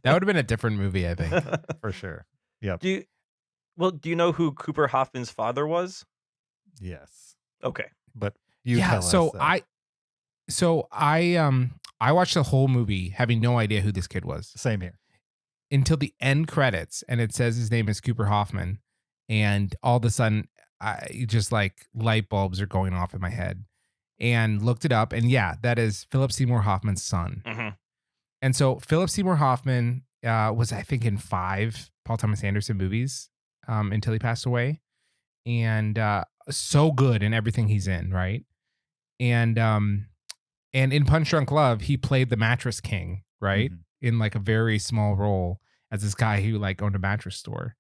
That would have been a different movie, I think. For sure. Yep. Do you know who Cooper Hoffman's father was? Yes. Okay. But you Yeah, tell us. I watched the whole movie having no idea who this kid was Same here. until the end credits, and it says his name is Cooper Hoffman, and all of a sudden, I just like light bulbs are going off in my head, and looked it up, and yeah, that is Philip Seymour Hoffman's son. Mm-hmm. And so Philip Seymour Hoffman was, I think, in 5 Paul Thomas Anderson movies until he passed away, and so good in everything he's in, right? And in Punch Drunk Love, he played the Mattress King, right? Mm-hmm. In like a very small role as this guy who like owned a mattress store.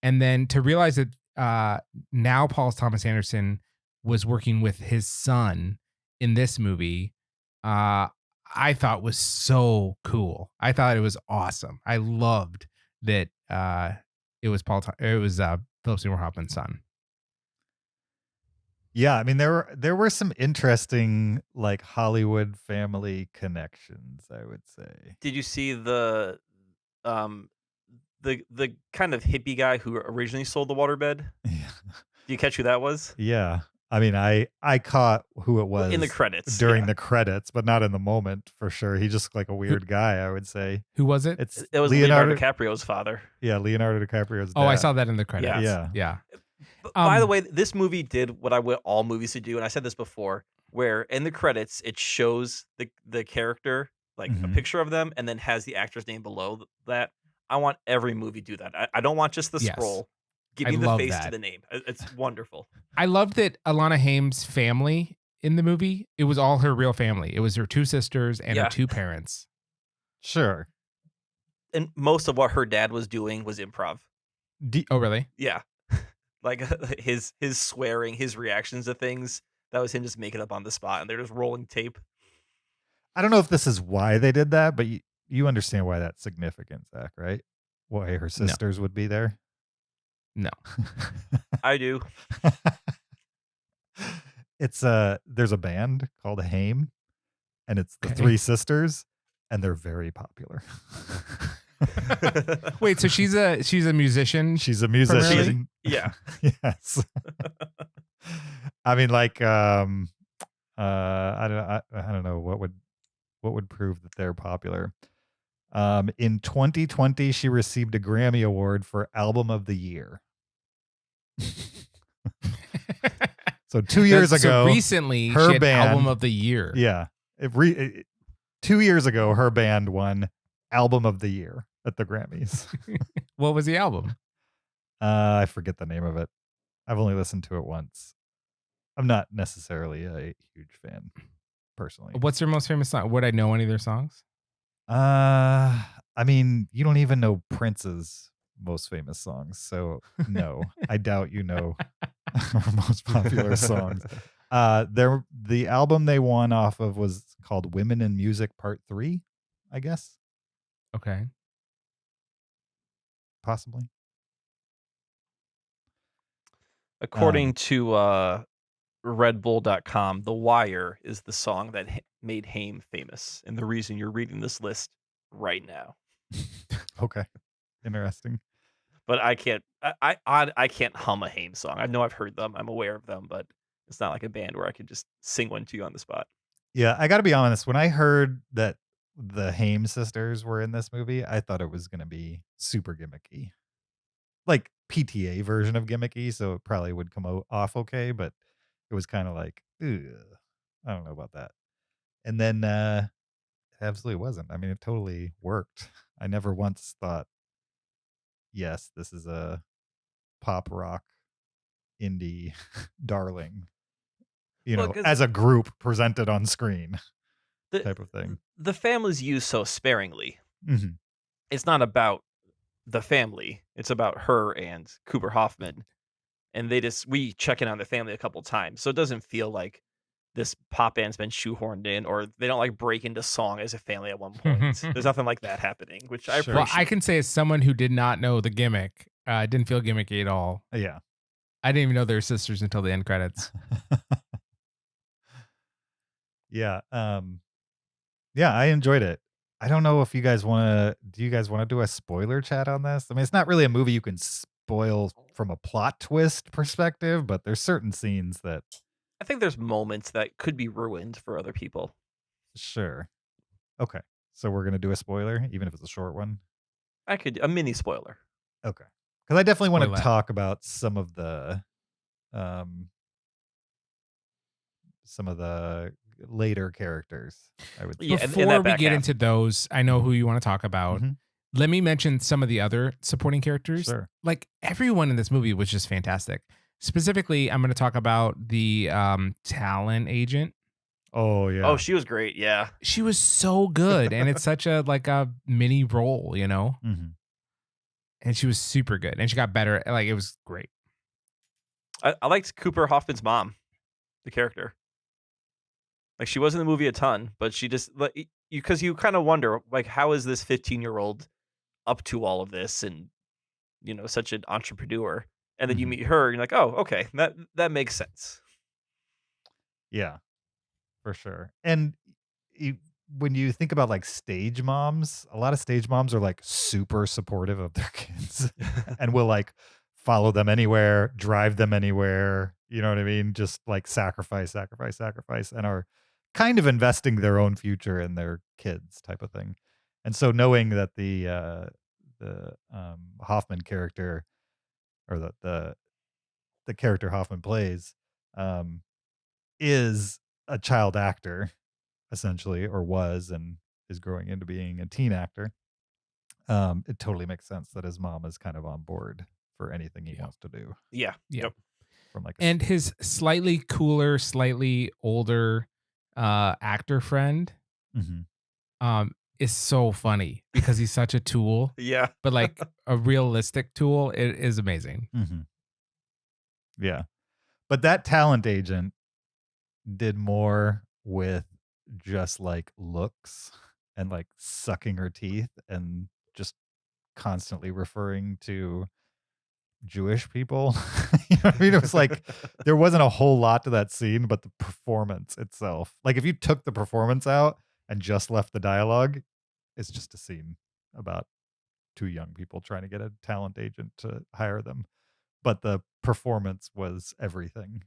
And then to realize that now Paul Thomas Anderson was working with his son in this movie, I thought was so cool. I thought it was awesome. I loved that it was Philip Seymour Hoffman's son. Yeah, I mean there were some interesting like Hollywood family connections, I would say. Did you see the kind of hippie guy who originally sold the waterbed? Yeah. Did you catch who that was? Yeah. I mean, I caught who it was In the credits. during yeah. the credits, but not in the moment for sure. He just looked like a weird guy, I would say. Who was it? It was Leonardo DiCaprio's father. Yeah, Leonardo DiCaprio's dad. Oh, I saw that in the credits. Yeah. But by the way, this movie did what I want all movies to do, and I said this before, where in the credits it shows the character, like a Mhm. picture of them, and then has the actor's name below that. I want every movie to do that. I don't want just the Yes. scroll. Give I me the love face that. to the name. It's wonderful. I loved that Alana Haim's family in the movie, it was all her real family. It was her 2 sisters and Yeah. her 2 parents. Sure. And most of what her dad was doing was improv. Oh, really? Yeah. Like his swearing, his reactions to things, that was him just making up on the spot, and they're just rolling tape. I don't know if this is why they did that, but you understand why that's significant, Zach, right? Why her sisters would be there? No. I do. It's there's a band called Haim, and it's the Okay. 3 sisters, and they're very popular. Wait, so she's a musician? She's a musician. Yeah. Yes. I mean, like, I don't know what would prove that they're popular. In 2020, she received a Grammy Award for Album of the Year. So 2 years ago, recently, her she had band- Album of the Year. yeah, 2 years ago, her band won Album of the Year at the Grammys. What was the album? I forget the name of it. I've only listened to it once. I'm not necessarily a huge fan, personally. What's their most famous song? Would I know any of their songs? I mean, you don't even know Prince's most famous songs, so no, I doubt you know her most popular songs. The album they won off of was called Women in Music Part 3, I guess, Okay. possibly. According to redbull.com, The Wire is the song that made Haim famous, and the reason you're reading this list right now. Okay, interesting. But I can't hum a Haim song. I know I've heard them. I'm aware of them, but it's not like a band where I could just sing one to you on the spot. Yeah, I got to be honest. When I heard that the Haim sisters were in this movie, I thought it was going to be super gimmicky. Like PTA version of gimmicky, so it probably would come off okay, but it was kind of like, ugh, I don't know about that. And then it absolutely wasn't. I mean, it totally worked. I never once thought, yes, this is a pop rock indie darling, Well, 'cause as a group presented on screen the type of thing. the family's used so sparingly. Mhm. It's not about the family. It's about her and Cooper Hoffman. And we check in on the family a couple times. So it doesn't feel like this pop band's been shoehorned in, or they don't like break into song as a family at one point. There's nothing like that happening, which I Sure. appreciate. Well, I can say as someone who did not know the gimmick, it didn't feel gimmicky at all. Yeah. I didn't even know they were sisters until the end credits. Yeah. Yeah, I enjoyed it. I don't know if you guys do you guys want to do a spoiler chat on this? I mean, it's not really a movie you can spoil from a plot twist perspective, but there's certain scenes that I think there's moments that could be ruined for other people. sure. Okay. So we're going to do a spoiler, even if it's a short one. A mini spoiler. Okay. Because I definitely want Spoil to that. talk about some of the later characters, I would say. Yeah, in Before that we back get half. into those, I know who you want to talk about. Mhm. Let me mention some of the other supporting characters. Sure. Like everyone in this movie was just fantastic. Specifically, I'm going to talk about the talent agent. Oh, yeah. Oh, she was great. Yeah. She was so good, and it's such a mini role, Mhm. and she was super good, and she got better. Like it was great. I liked Cooper Hoffman's mom, the character. Like she was in the movie a ton, but she just like because you kind of wonder like how is this 15-year-old up to all of this and such an entrepreneur, and then you Mhm. meet her and you're like, oh, okay, that makes sense. Yeah, for sure. And when you think about like stage moms, a lot of stage moms are like super supportive of their kids and will like follow them anywhere, drive them anywhere. You know what I mean? Just like sacrifice, and are kind of investing their own future in their kids type of thing. And so knowing that the Hoffman character or the character Hoffman plays um, is a child actor essentially, or was, and is growing into being a teen actor. It totally makes sense that his mom is kind of on board for anything he wants to do. Yeah. Yeah. Yep. From like And his slightly cooler, slightly older actor friend Mhm. is so funny because he's such a tool, Yeah. but like a realistic tool. It is amazing. Mhm. Yeah, but that talent agent did more with just like looks and like sucking her teeth and just constantly referring to Jewish people. You know what I mean? It was like there wasn't a whole lot to that scene, but the performance itself. Like if you took the performance out and just left the dialogue, it's just a scene about two young people trying to get a talent agent to hire them. But the performance was everything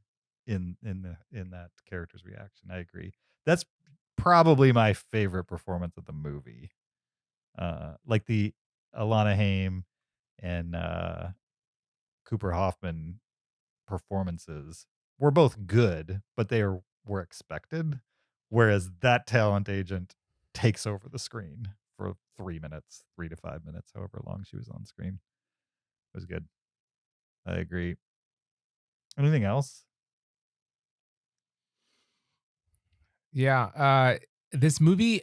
in that character's reaction. I agree. That's probably my favorite performance of the movie. Like the Alana Haim and Cooper Hoffman performances were both good, but were expected. Whereas that talent agent takes over the screen for 3 minutes, 3 to 5 minutes, however long she was on screen. It was good. I agree. Anything else? Yeah. This movie,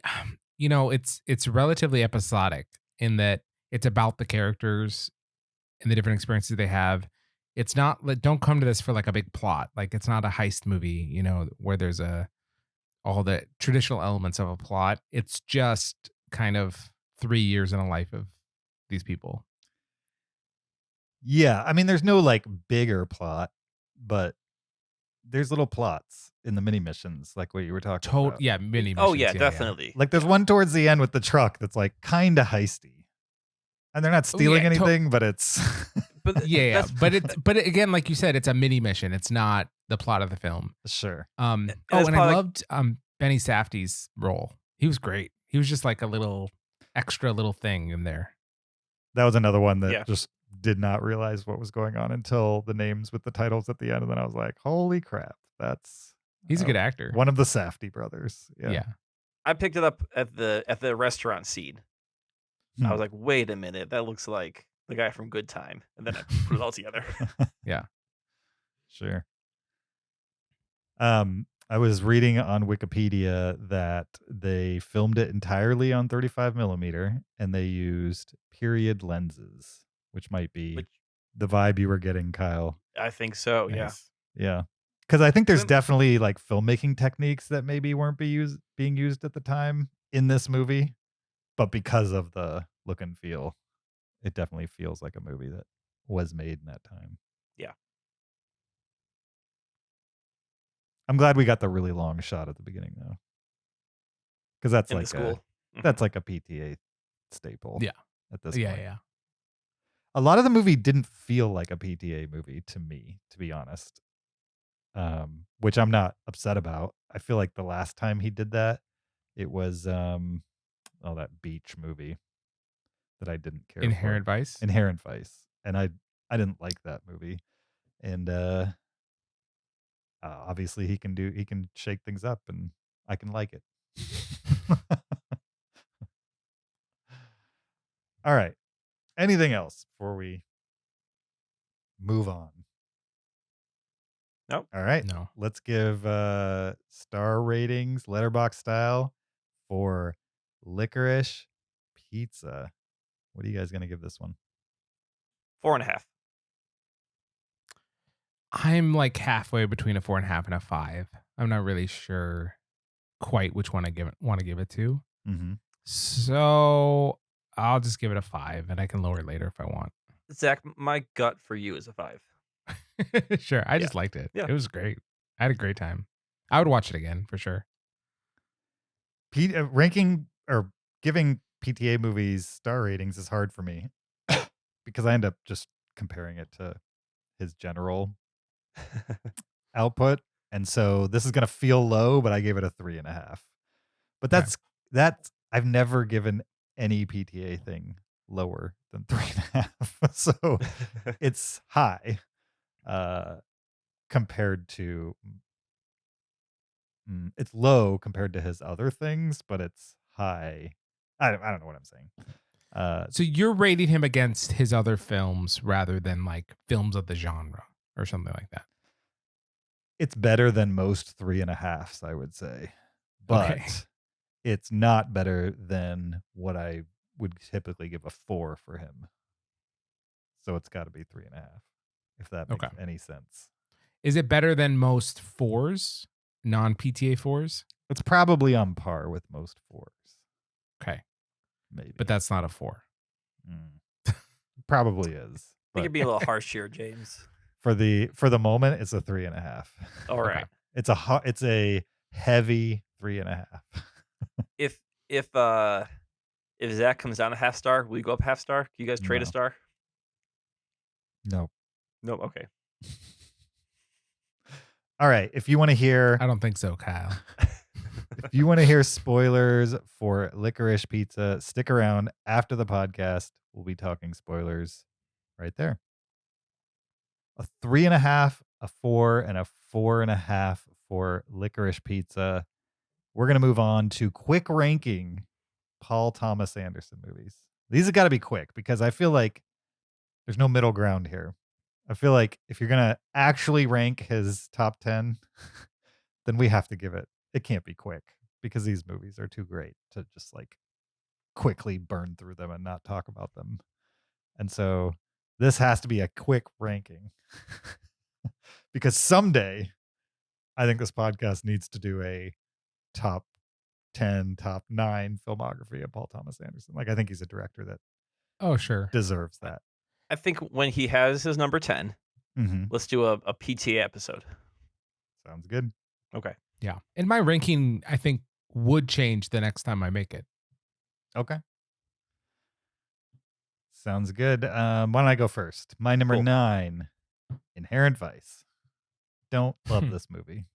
it's relatively episodic in that it's about the characters and the different experiences they have. It's not like don't come to this for like a big plot. Like it's not a heist movie, where there's all the traditional elements of a plot. It's just kind of 3 years in a life of these people. Yeah, I mean, there's no like bigger plot, but there's little plots in the mini missions, like what you were talking about. Yeah, mini Oh missions. yeah, definitely. Like there's one towards the end with the truck that's like kind of heisty, and they're not stealing yeah, anything, but it's But Yeah, that's- but again, like you said, it's a mini mission. It's not the plot of the film. sure. And that's I probably- loved Benny Safdie's role. He was great. He was just like a little extra little thing in there. That was another one that Yeah. just did not realize what was going on until the names with the titles at the end. And then I was like, holy crap. That's He's a good actor. one of the Safdie brothers. Yeah. Yeah. I picked it up at the restaurant scene. I Hmm. was like, wait a minute, that looks like the guy from Good Time. And then I put it all together. Sure. I was reading on Wikipedia that they filmed it entirely on 35 millimeter and they used period lenses, which might be Which- the vibe you were getting, Kyle. I think so, yeah. Nice. Yeah. Because I think there's Then- definitely like filmmaking techniques that maybe weren't being used at the time in this movie. But because of the look and feel, it definitely feels like a movie that was made in that time. Yeah. I'm glad we got the really long shot at the beginning though. Because that's In like the school. that's like a PTA staple. Yeah. At this Yeah, point. yeah. A lot of the movie didn't feel like a PTA movie to me, to be honest. Which I'm not upset about. I feel like the last time he did that, it was that beach movie that I didn't care Inherent for. Vice. Inherent Vice. And I didn't like that movie. And obviously he can shake things up and I can like it. All right. Anything else before we move on? Nope. All right. No. Let's give star ratings, letterbox style, for Licorice Pizza. What are you guys going to give this one? 4.5. I'm like halfway between a 4.5 and a 5. I'm not really sure quite which one I want to give it to. Mm-hmm. So I'll just give it a 5, and I can lower it later if I want. Zach, my gut for you is a 5. Sure. I just liked it. Yeah. It was great. I had a great time. I would watch it again for sure. Ranking or giving PTA movies star ratings is hard for me because I end up just comparing it to his general output. And so this is going to feel low, but I gave it a 3.5. But that's I've never given any PTA thing lower than 3.5. So it's high compared to it's low compared to his other things, but it's high. I don't know what I'm saying. So you're rating him against his other films rather than like films of the genre or something like that. It's better than most 3.5s, I would say, but Okay. it's not better than what I would typically give a 4 for him. So it's got to be 3.5, if that makes Okay. any sense. Is it better than most 4s, non-PTA 4s? It's probably on par with most 4s, Okay. maybe. But that's not a 4. Probably is. I think But you're being a little harsh here, James. for the moment, it's a 3.5. All right. It's a heavy 3.5. If Zach comes down a half star, will you go up half star? Can you guys trade No. a star? No. No. Okay. All right. If you want to hear I don't think so, Kyle. if you want to hear spoilers for Licorice Pizza, stick around after the podcast. We'll be talking spoilers right there. A 3.5, a 4, and a 4.5 for Licorice Pizza. We're going to move on to quick ranking Paul Thomas Anderson movies. These have got to be quick because I feel like there's no middle ground here. I feel like if you're going to actually rank his top 10, then we have to give it. It can't be quick because these movies are too great to just like quickly burn through them and not talk about them. And so this has to be a quick ranking because someday I think this podcast needs to do a top 10, top 9 filmography of Paul Thomas Anderson. Like, I think he's a director that Oh, sure. deserves that. I think when he has his number 10, Mm-hmm. let's do a PTA episode. Sounds good. Okay. Yeah. And my ranking, I think, would change the next time I make it. Okay. Sounds good. Why don't I go first? My number Cool. 9, Inherent Vice. Don't love this movie.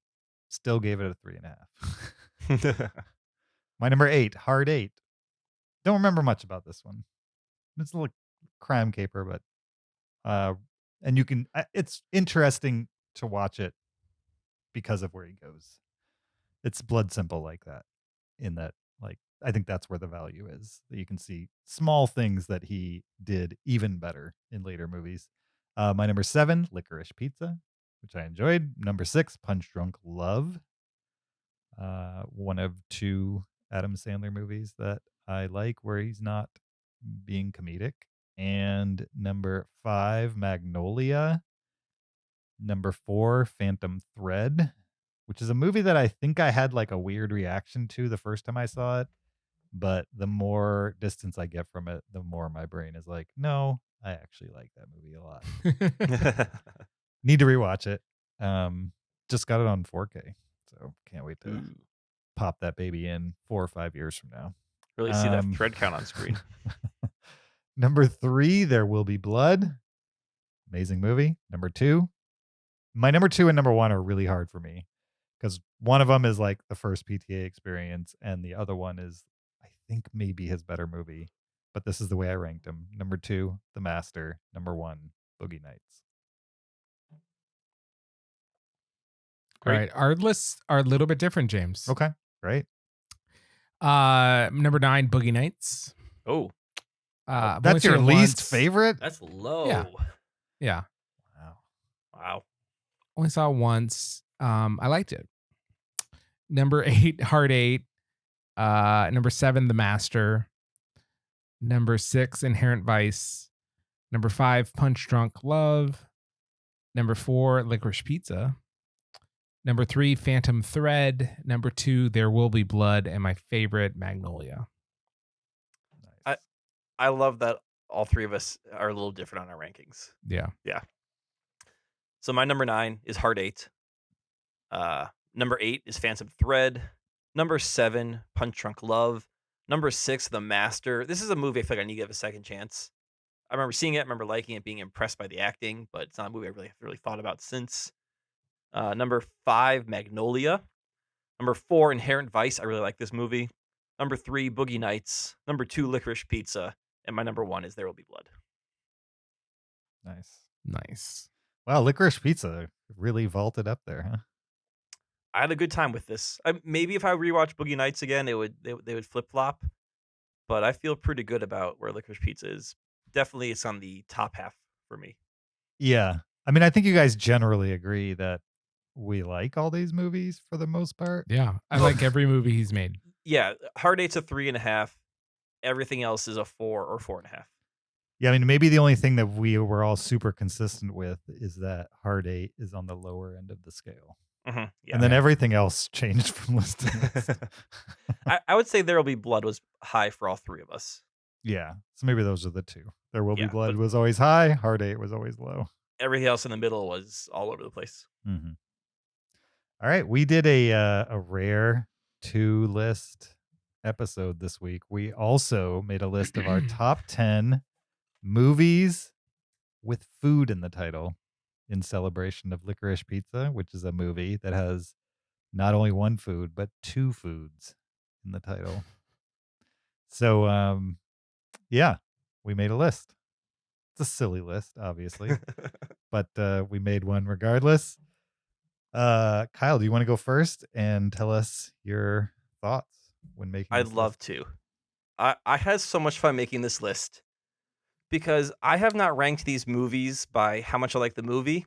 Still gave it a 3.5. My number 8, Hard 8. Don't remember much about this one. It's a little crime caper, but and you can. It's interesting to watch it because of where he goes. It's blood simple like that. In that, like, I think that's where the value is. That you can see small things that he did even better in later movies. My number 7, Licorice Pizza, which I enjoyed. Number 6, Punch Drunk Love. One of 2 Adam Sandler movies that I like where he's not being comedic. And number 5, Magnolia. Number 4, Phantom Thread, which is a movie that I think I had like a weird reaction to the first time I saw it. But the more distance I get from it, the more my brain is like, no, I actually like that movie a lot. Need to rewatch it. Just got it on 4K, so can't wait to pop that baby in 4 or 5 years from now. Really see that thread count on screen. Number 3, There Will Be Blood. Amazing movie. Number 2. My number 2 and number 1 are really hard for me because one of them is like the first PTA experience, and the other one is, I think, maybe his better movie. But this is the way I ranked him. Number 2, The Master. Number 1, Boogie Nights. All right. Our lists are a little bit different, James. Okay, great. Number 9, Boogie Nights. Oh, I've only That's your seen it least once. favorite? that's low. Yeah. Wow. Only saw it once. I liked it. Number 8, Hard 8. Number 7, The Master. Number 6, Inherent Vice. Number 5, Punch Drunk Love. Number 4, Licorice Pizza. Number 3, Phantom Thread. Number 2, There Will Be Blood. And my favorite, Magnolia. Nice. I love that all 3 of us are a little different on our rankings. Yeah. So my number 9 is Hard 8. Number 8 is Phantom Thread. Number 7, Punch Drunk Love. Number 6, The Master. This is a movie I feel like I need to give a second chance. I remember seeing it, I remember liking it, being impressed by the acting, but it's not a movie I really thought about since. Number 5, Magnolia. Number 4, Inherent Vice. I really like this movie. Number 3, Boogie Nights. Number 2, Licorice Pizza. And my number 1 is There Will Be Blood. Nice. Wow, Licorice Pizza really vaulted up there, huh? I had a good time with this. Maybe if I rewatch Boogie Nights again, they would flip flop. But I feel pretty good about where Licorice Pizza is. Definitely, it's on the top half for me. Yeah. I mean, I think you guys generally agree that we like all these movies for the most part. Yeah. I like every movie he's made. Yeah, Hard 8's a 3.5. Everything else is a 4 or 4.5. Yeah, I mean, maybe the only thing that we were all super consistent with is that Hard 8 is on the lower end of the scale. Mm-hmm. Yeah. And then everything else changed from list to list. I would say There Will Be Blood was high for all 3 of us. Yeah. So maybe those are the 2. There Will Be Yeah, Blood but- was always high. Hard 8 was always low. Everything else in the middle was all over the place. Mm-hmm. All right. We did a rare 2 list episode this week. We also made a list of our top 10 movies with food in the title in celebration of Licorice Pizza, which is a movie that has not only one food, but 2 foods in the title. So, yeah, we made a list. It's a silly list, obviously, but we made one regardless. Kyle, do you want to go first and tell us your thoughts when making I'd this love list? to. I had so much fun making this list because I have not ranked these movies by how much I like the movie.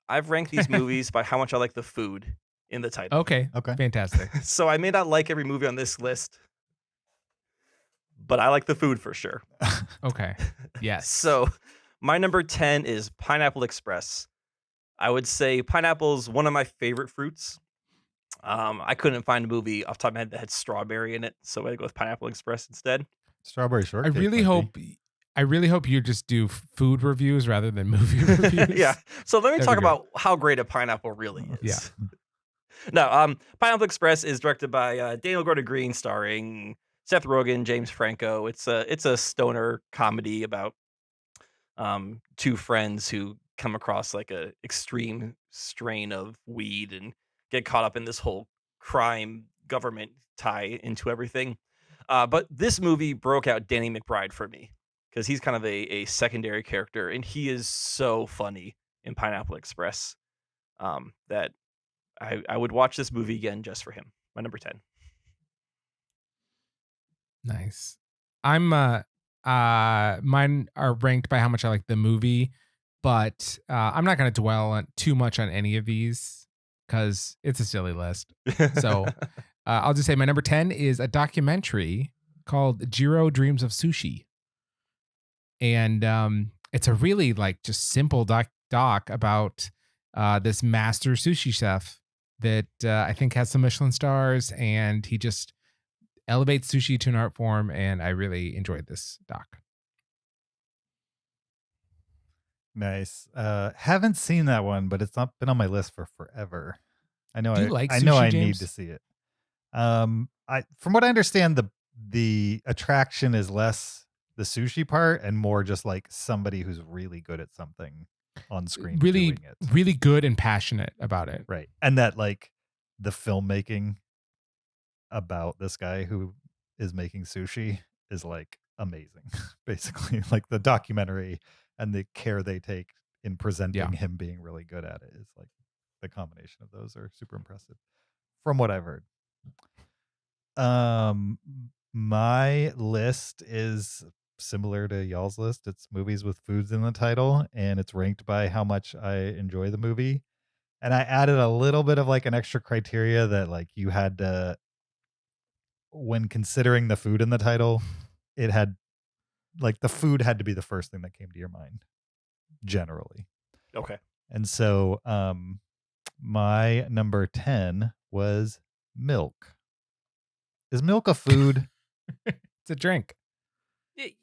I've ranked these movies by how much I like the food in the title. Okay. Okay. Fantastic. So I may not like every movie on this list, but I like the food for sure. Okay. Yes. So my number 10 is Pineapple Express. I would say pineapple is one of my favorite fruits. I couldn't find a movie off the top of my head that had strawberry in it, so I'd go with Pineapple Express instead. Strawberry I shortcake. really hope you just do food reviews rather than movie reviews. Yeah. So let me That'd talk be great. about how great a pineapple really is. Yeah. No, Pineapple Express is directed by Daniel Gordon Green, starring Seth Rogen, James Franco. It's a stoner comedy about 2 friends who come across like a extreme strain of weed and get caught up in this whole crime government tie into everything. But this movie broke out Danny McBride for me because he's kind of a secondary character, and he is so funny in Pineapple Express that I would watch this movie again just for him. My number 10. Nice. I'm mine are ranked by how much I like the movie, but I'm not going to dwell on too much on any of these because it's a silly list. So I'll just say my number 10 is a documentary called Jiro Dreams of Sushi. And it's a really like just simple doc about this master sushi chef that I think has some Michelin stars, and he just elevates sushi to an art form, and I really enjoyed this doc. Nice. Haven't seen that one, but it's not been on my list for forever. I know. Do you like I know sushi, I need James? to see it. From what I understand, the attraction is less the sushi part and more just like somebody who's really good at something on screen, Really, doing it. really good and passionate about it. Right. And that like the filmmaking about this guy who is making sushi is like amazing. Basically, like the documentary and the care they take in presenting him being really good at it is like the combination of those are super impressive from what I've heard. My list is similar to y'all's list. It's movies with foods in the title, and it's ranked by how much I enjoy the movie. And I added a little bit of like an extra criteria that like you had to, when considering the food in the title, it had like the food had to be the first thing that came to your mind generally. Okay. And so my number 10 was milk. Is milk a food? It's a drink.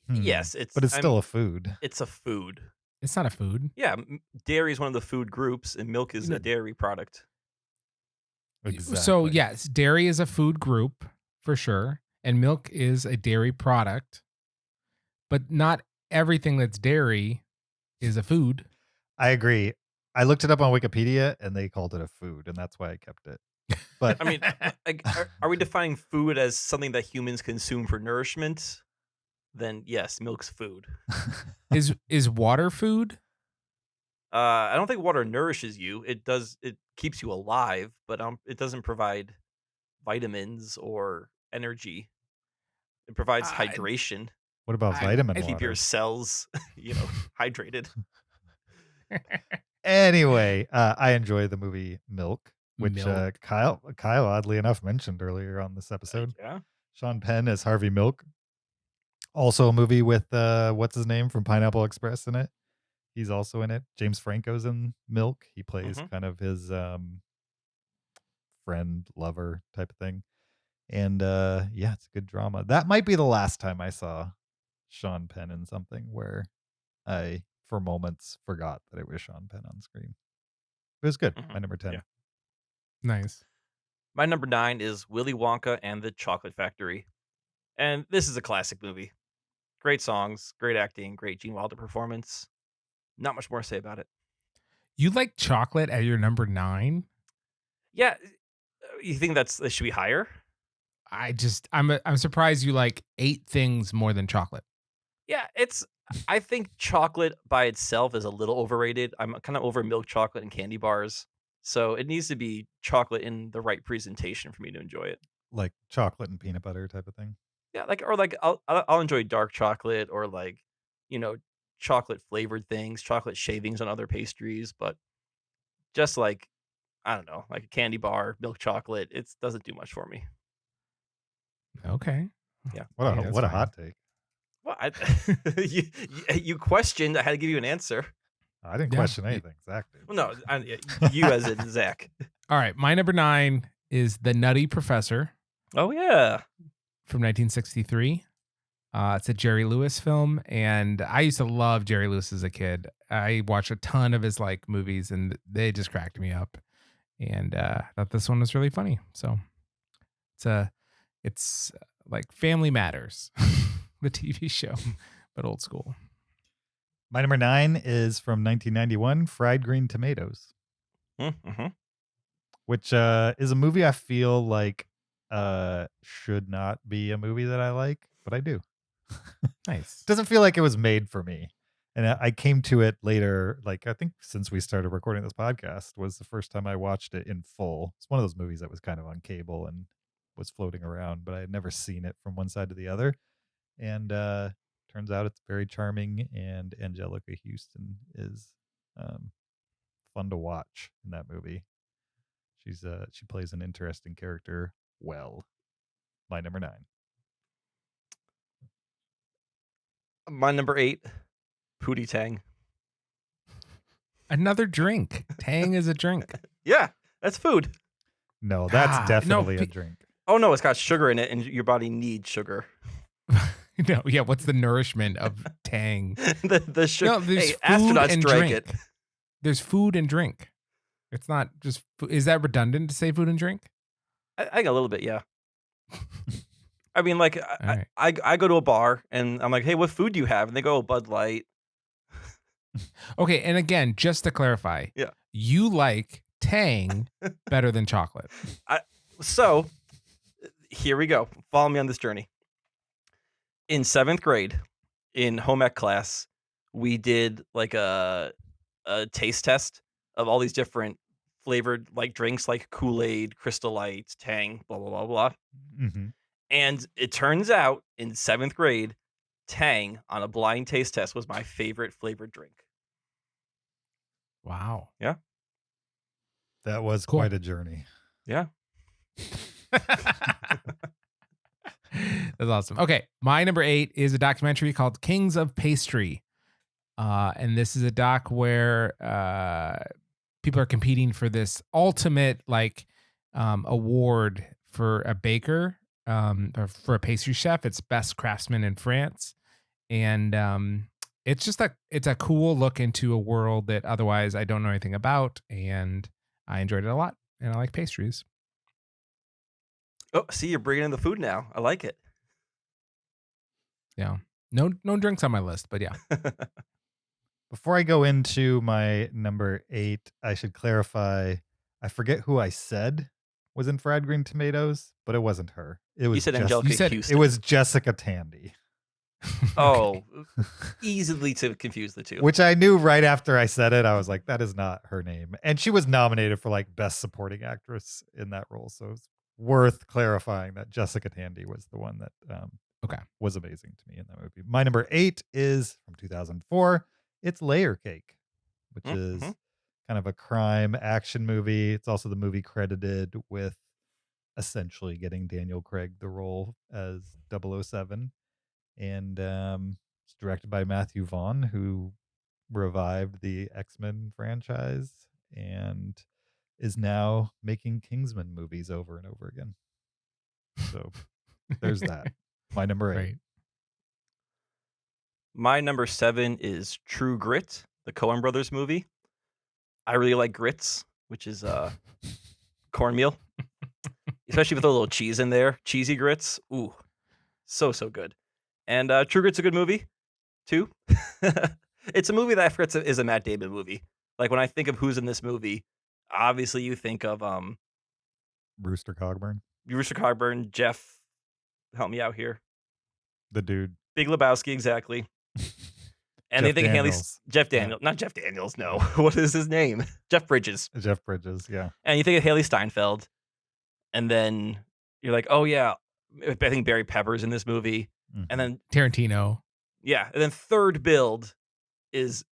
Yes, but it's still a food. It's a food. It's not a food. Yeah, dairy is one of the food groups, and milk is a dairy product. Exactly. So yes, dairy is a food group for sure, and milk is a dairy product. But not everything that's dairy is a food. I agree. I looked it up on Wikipedia, and they called it a food, and that's why I kept it. But I mean, like, are we defining food as something that humans consume for nourishment? Then yes, milk's food. Is water food? I don't think water nourishes you. It keeps you alive, but it doesn't provide vitamins or energy. It provides hydration. What about vitamin Keep water? your cells, hydrated. Anyway, I enjoy the movie Milk, which Milk. Kyle oddly enough mentioned earlier on this episode. Yeah. Sean Penn as Harvey Milk. Also a movie with what's his name from Pineapple Express in it. He's also in it. James Franco's in Milk. He plays kind of his friend, lover type of thing. And yeah, it's a good drama. That might be the last time I saw Sean Penn in something where I, for moments, forgot that it was Sean Penn on screen. It was good. My number 10. Yeah. Nice. My number 9 is Willy Wonka and the Chocolate Factory. And this is a classic movie. Great songs, great acting, great Gene Wilder performance. Not much more to say about it. You like chocolate at your number 9? Yeah. You think that should be higher? I'm surprised you like 8 things more than chocolate. Yeah, I think chocolate by itself is a little overrated. I'm kind of over milk chocolate and candy bars. So it needs to be chocolate in the right presentation for me to enjoy it. Like chocolate and peanut butter type of thing. Yeah, I'll enjoy dark chocolate or chocolate flavored things, chocolate shavings on other pastries, but just like I don't know, like a candy bar, milk chocolate, it doesn't do much for me. Okay. Yeah. What a hot take. Well, you questioned. I had to give you an answer. I didn't question anything. Zach did. Well, no, you as in Zach. All right. My number 9 is The Nutty Professor. Oh, yeah. From 1963. It's a Jerry Lewis film, and I used to love Jerry Lewis as a kid. I watched a ton of his movies, and they just cracked me up. And I thought this one was really funny. So it's like Family Matters, the TV show, but old school. My number 9 is from 1991, Fried Green Tomatoes, Mm-hmm. which is a movie I feel like should not be a movie that I like, but I do. Nice. Doesn't feel like it was made for me. And I came to it later, like I think since we started recording this podcast was the first time I watched it in full. It's one of those movies that was kind of on cable and was floating around, but I had never seen it from one side to the other. And turns out it's very charming, and Angelica Houston is fun to watch in that movie. She plays an interesting character well. My number 9. My number 8, Pootie Tang. Another drink. Tang is a drink. Yeah, that's food. No, that's No, definitely a drink. Oh no, it's got sugar in it, and your body needs sugar. No, yeah. What's the nourishment of Tang? the sugar. No, there's hey, food astronauts and drank drink. it. There's food and drink. It's not just. Is that redundant to say food and drink? I got a little bit, yeah. I mean, like, right. I go to a bar and I'm like, hey, what food do you have? And they go, oh, Bud Light. Okay, and again, just to clarify, Yeah. you like Tang better than chocolate. So here we go. Follow me on this journey. In 7th grade, in home ec class, we did like a taste test of all these different flavored like drinks, like Kool-Aid, Crystal Light, Tang, blah blah blah blah. Mm-hmm. And it turns out in 7th grade, Tang on a blind taste test was my favorite flavored drink. Wow. Yeah. That was Cool. quite a journey. Yeah. That's awesome. Okay, my number 8 is a documentary called Kings of Pastry. And this is a doc where people are competing for this ultimate like award for a baker or for a pastry chef. It's best craftsman in France. And it's just it's a cool look into a world that otherwise I don't know anything about, and I enjoyed it a lot, and I like pastries. Oh, see, you're bringing in the food now. I like it. Yeah. No drinks on my list, but yeah. Before I go into my number 8, I should clarify. I forget who I said was in Fried Green Tomatoes, but it wasn't her. It was You said Jess- Angelica you said- Houston. It was Jessica Tandy, Oh, easily to confuse the two. which I knew right after I said it. I was like, that is not her name. And she was nominated for like Best Supporting Actress in that role. So it's worth clarifying that Jessica Tandy was the one that was amazing to me in that movie. My number 8 is from 2004. It's Layer Cake, which is kind of a crime action movie. It's also the movie credited with essentially getting Daniel Craig the role as 007. And it's directed by Matthew Vaughn, who revived the X-Men franchise and is now making Kingsman movies over and over again. So there's that. My number 8. Right. My number 7 is True Grit, the Coen Brothers movie. I really like grits, which is cornmeal, especially with a little cheese in there. Cheesy grits. Ooh, so good. And True Grit's a good movie, too. It's a movie that I forget is a Matt Damon movie. Like, when I think of who's in this movie, obviously you think of Rooster Cogburn, Jeff, help me out here. the dude. Big Lebowski, exactly. And Jeff they think Daniels. Jeff Daniels, not Jeff Daniels, no. What is his name? Jeff Bridges. Jeff Bridges, yeah. And you think of Haley Steinfeld, and then you're like, oh yeah, I think Barry Pepper's in this movie. Mhm. And then Tarantino. yeah, and then third build is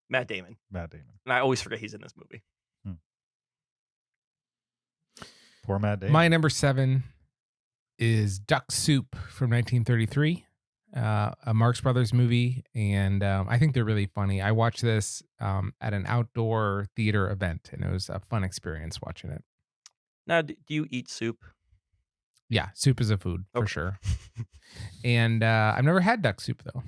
Matt Damon. Matt Damon. And I always forget he's in this movie. Poor Matt Damon. My number 7 is Duck Soup from 1933, a Marx Brothers movie, and I think they're really funny. I watched this at an outdoor theater event, and it was a fun experience watching it. Now, do you eat soup? Yeah, soup is a food for Okay. sure. And I've never had duck soup though.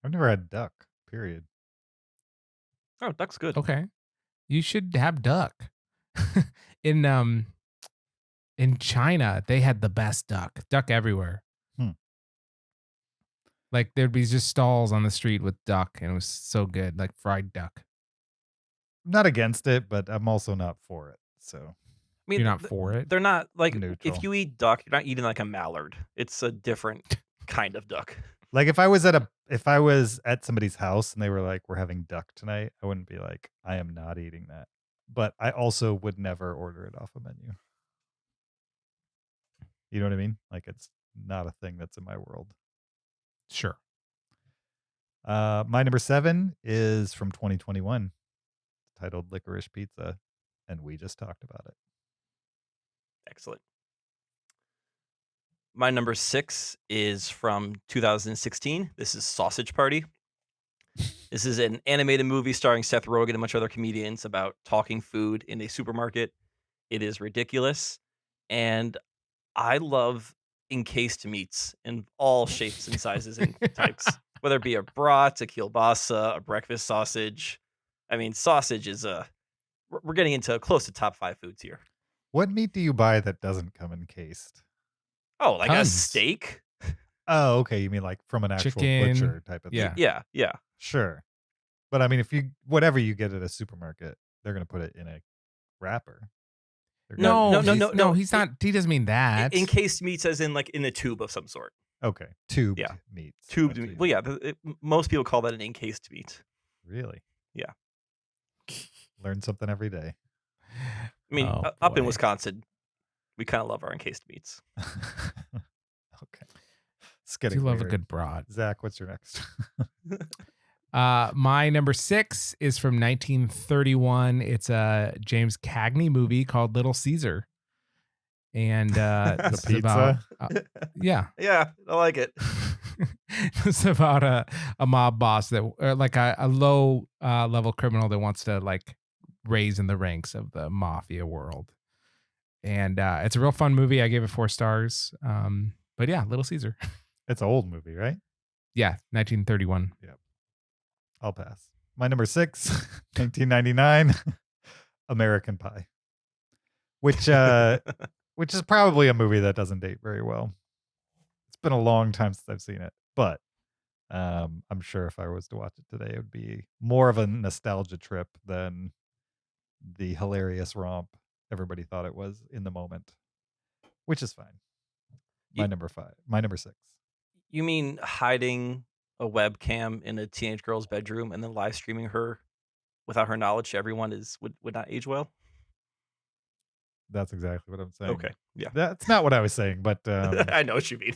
I've never had duck, period. Oh, duck's good. Okay, you should have duck. In China, they had the best duck everywhere. Like there'd be just stalls on the street with duck, and it was so good, like fried duck. I'm not against it, but I'm also not for it. So I mean, You're not for it. they're not like Neutral. if you eat duck, you're not eating like a mallard. It's a different kind of duck. like if I was at somebody's house and they were like, "We're having duck tonight," I wouldn't be like, "I am not eating that." But I also would never order it off a menu. You know what I mean? Like it's not a thing that's in my world. Sure. My number 7 is from 2021. It's titled Licorice Pizza, and we just talked about it. Excellent. My number 6 is from 2016. This is Sausage Party. This is an animated movie starring Seth Rogen and a bunch of other comedians about talking food in a supermarket. It is ridiculous. And I love encased meats in all shapes and sizes and types, whether it be a brat, a kielbasa, a breakfast sausage. I mean, sausage is we're getting into close to top 5 foods here. What meat do you buy that doesn't come encased? Oh, like a Tons. steak? Oh, okay. You mean like from an actual Chicken. butcher type of thing? Yeah. Yeah. Sure. But I mean, if you whatever you get at a supermarket, they're gonna put it in a wrapper. They're No, gonna- no. he's not. He doesn't mean that. Encased meats as in like in a tube of some sort. Okay, tubed Yeah. meats. Tubed That's what meat. you Well, yeah, most people call that an encased meat. Really? Yeah. Learn something every day. I mean, Oh, up in boy. Wisconsin, we kind of love our encased meats. Okay. It's I getting do love a weird. good broad. Zach, what's your next? My number 6 is from 1931. It's a James Cagney movie called Little Caesar. And this is about, yeah. Yeah, I like it. It's about a mob boss that like a low level criminal that wants to like raise in the ranks of the mafia world. And it's a real fun movie. I gave it 4 stars. But yeah, Little Caesar. It's an old movie, right? Yeah, 1931. I'll pass. My number 6, 1999, American Pie, which is probably a movie that doesn't date very well. It's been a long time since I've seen it, but I'm sure if I was to watch it today, it would be more of a nostalgia trip than the hilarious romp everybody thought it was in the moment, which is fine. My number 6. You mean hiding a webcam in a teenage girl's bedroom and then live streaming her without her knowledge to everyone would not age well? That's exactly what I'm saying. Okay, yeah. That's not what I was saying, but I know what you mean.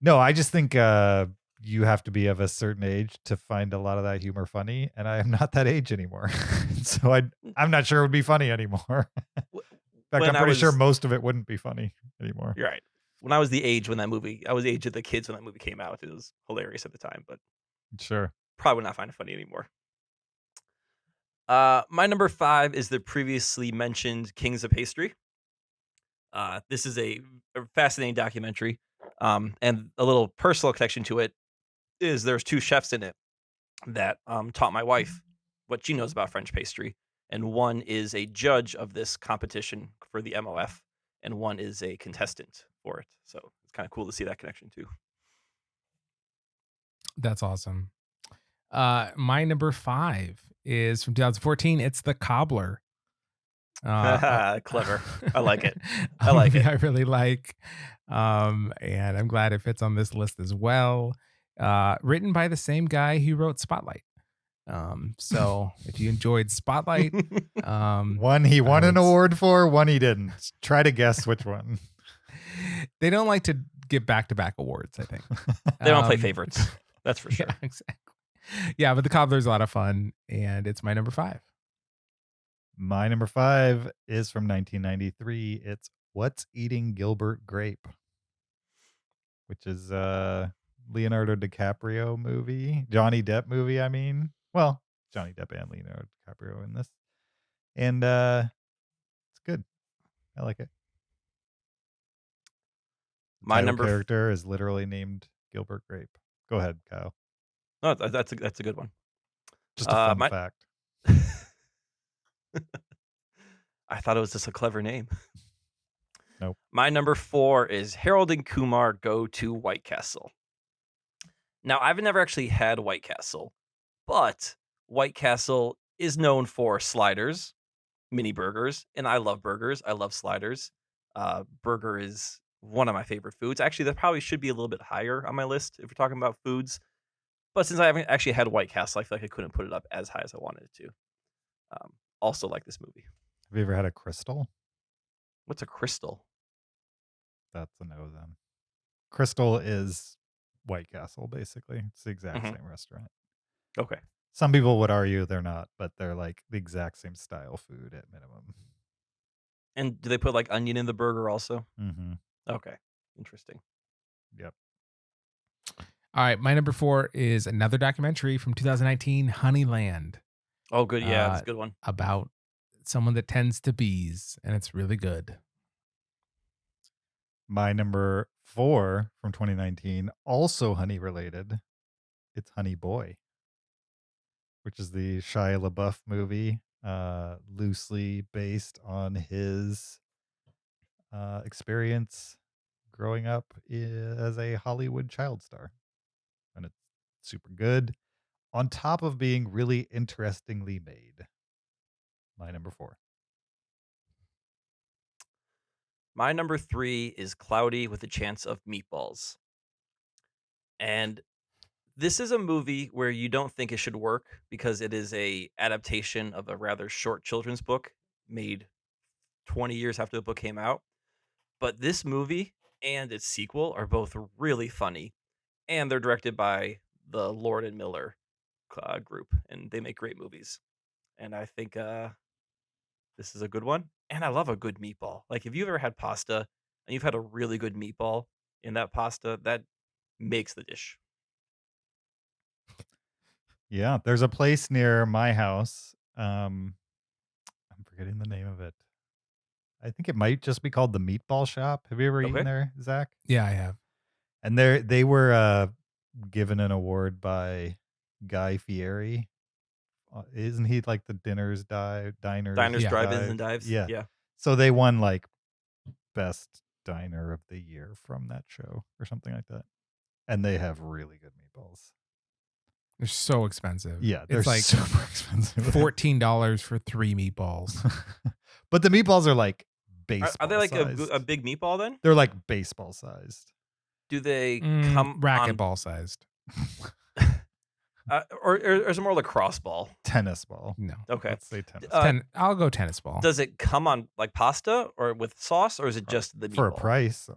no, I just think you have to be of a certain age to find a lot of that humor funny, and I am not that age anymore. So I'm not sure it would be funny anymore. In fact, When I'm I pretty sure was- most of it wouldn't be funny anymore. You're right. When I was the age of the kids when that movie came out. It was hilarious at the time, but Sure. probably would not find it funny anymore. My number 5 is the previously mentioned Kings of Pastry. This is a fascinating documentary, and a little personal connection to it is there's 2 chefs in it that taught my wife what she knows about French pastry, and one is a judge of this competition for the MOF, and one is a contestant for it. So it's kind of cool to see that connection too. That's awesome. My number 5 is from 2014. It's The Cobbler. Clever. I like it. A I like movie it. I really like. And I'm glad it fits on this list as well. Written by the same guy who wrote Spotlight. So if you enjoyed Spotlight, One he won an would- award for, one he didn't. Try to guess which one. they don't like to give back-to-back awards, I think. They don't play Um, favorites. That's for sure. Yeah, exactly. Yeah, but The Cobbler's a lot of fun, and it's my number 5. My number 5 is from 1993. It's What's Eating Gilbert Grape, which is a Leonardo DiCaprio movie, Johnny Depp movie. I mean, well, Johnny Depp and Leonardo DiCaprio in this, and it's good. I like it. My Title number character is literally named Gilbert Grape. Go ahead, Kyle. No, that's a good one. Just a fun my- fact. I thought it was just a clever name. Nope. My number 4 is Harold and Kumar Go to White Castle. Now, I've never actually had White Castle, but White Castle is known for sliders, mini burgers, and I love burgers. I love sliders. Burger is one of my favorite foods. Actually, that probably should be a little bit higher on my list if we're talking about foods. But since I haven't actually had White Castle, I feel like I couldn't put it up as high as I wanted it to. Also like this movie. Have you ever had a Crystal? What's a crystal? That's a no then. Crystal is White Castle, basically. It's the exact Mhm. same restaurant. Okay. Some people would argue they're not, but they're like the exact same style food at minimum. And do they put like onion in the burger also? Mm-hmm. Okay. Interesting. Yep. All right, my number 4 is another documentary from 2019, Honeyland, Oh, good. Yeah, that's a good one. about someone that tends to bees, and it's really good. My number 4 from 2019, also honey related. It's Honey Boy, which is the Shia LaBeouf movie, loosely based on his experience growing up as a Hollywood child star. And it's super good, on top of being really interestingly made. My number 4. My number 3 is Cloudy with a Chance of Meatballs. And this is a movie where you don't think it should work because it is a adaptation of a rather short children's book made 20 years after the book came out. But this movie and its sequel are both really funny, and they're directed by the Lord and Miller group, and they make great movies. And I think this is a good one. And I love a good meatball. Like if you've ever had pasta and you've had a really good meatball in that pasta, that makes the dish. Yeah, there's a place near my house. I'm forgetting the name of it. I think it might just be called the Meatball Shop. Have you ever eaten Okay. there, Zach? Yeah, I have. And they were given an award by Guy Fieri. Isn't he like the diners, diners, Diners, Yeah. drive-ins, and dives. Yeah. Yeah. So they won like best diner of the year from that show or something like that. And they have really good meatballs. They're so expensive. Yeah, they're it's like super expensive. $14 for 3 meatballs. But the meatballs are like baseball Are they like sized. a big meatball then? They're like baseball sized. Do they come Racquetball sized. or is it more lacrosse ball? Tennis ball. No. Okay. Let's say tennis ball. I'll go tennis ball. Does it come on like pasta or with sauce, or is it just the meatball? For a price,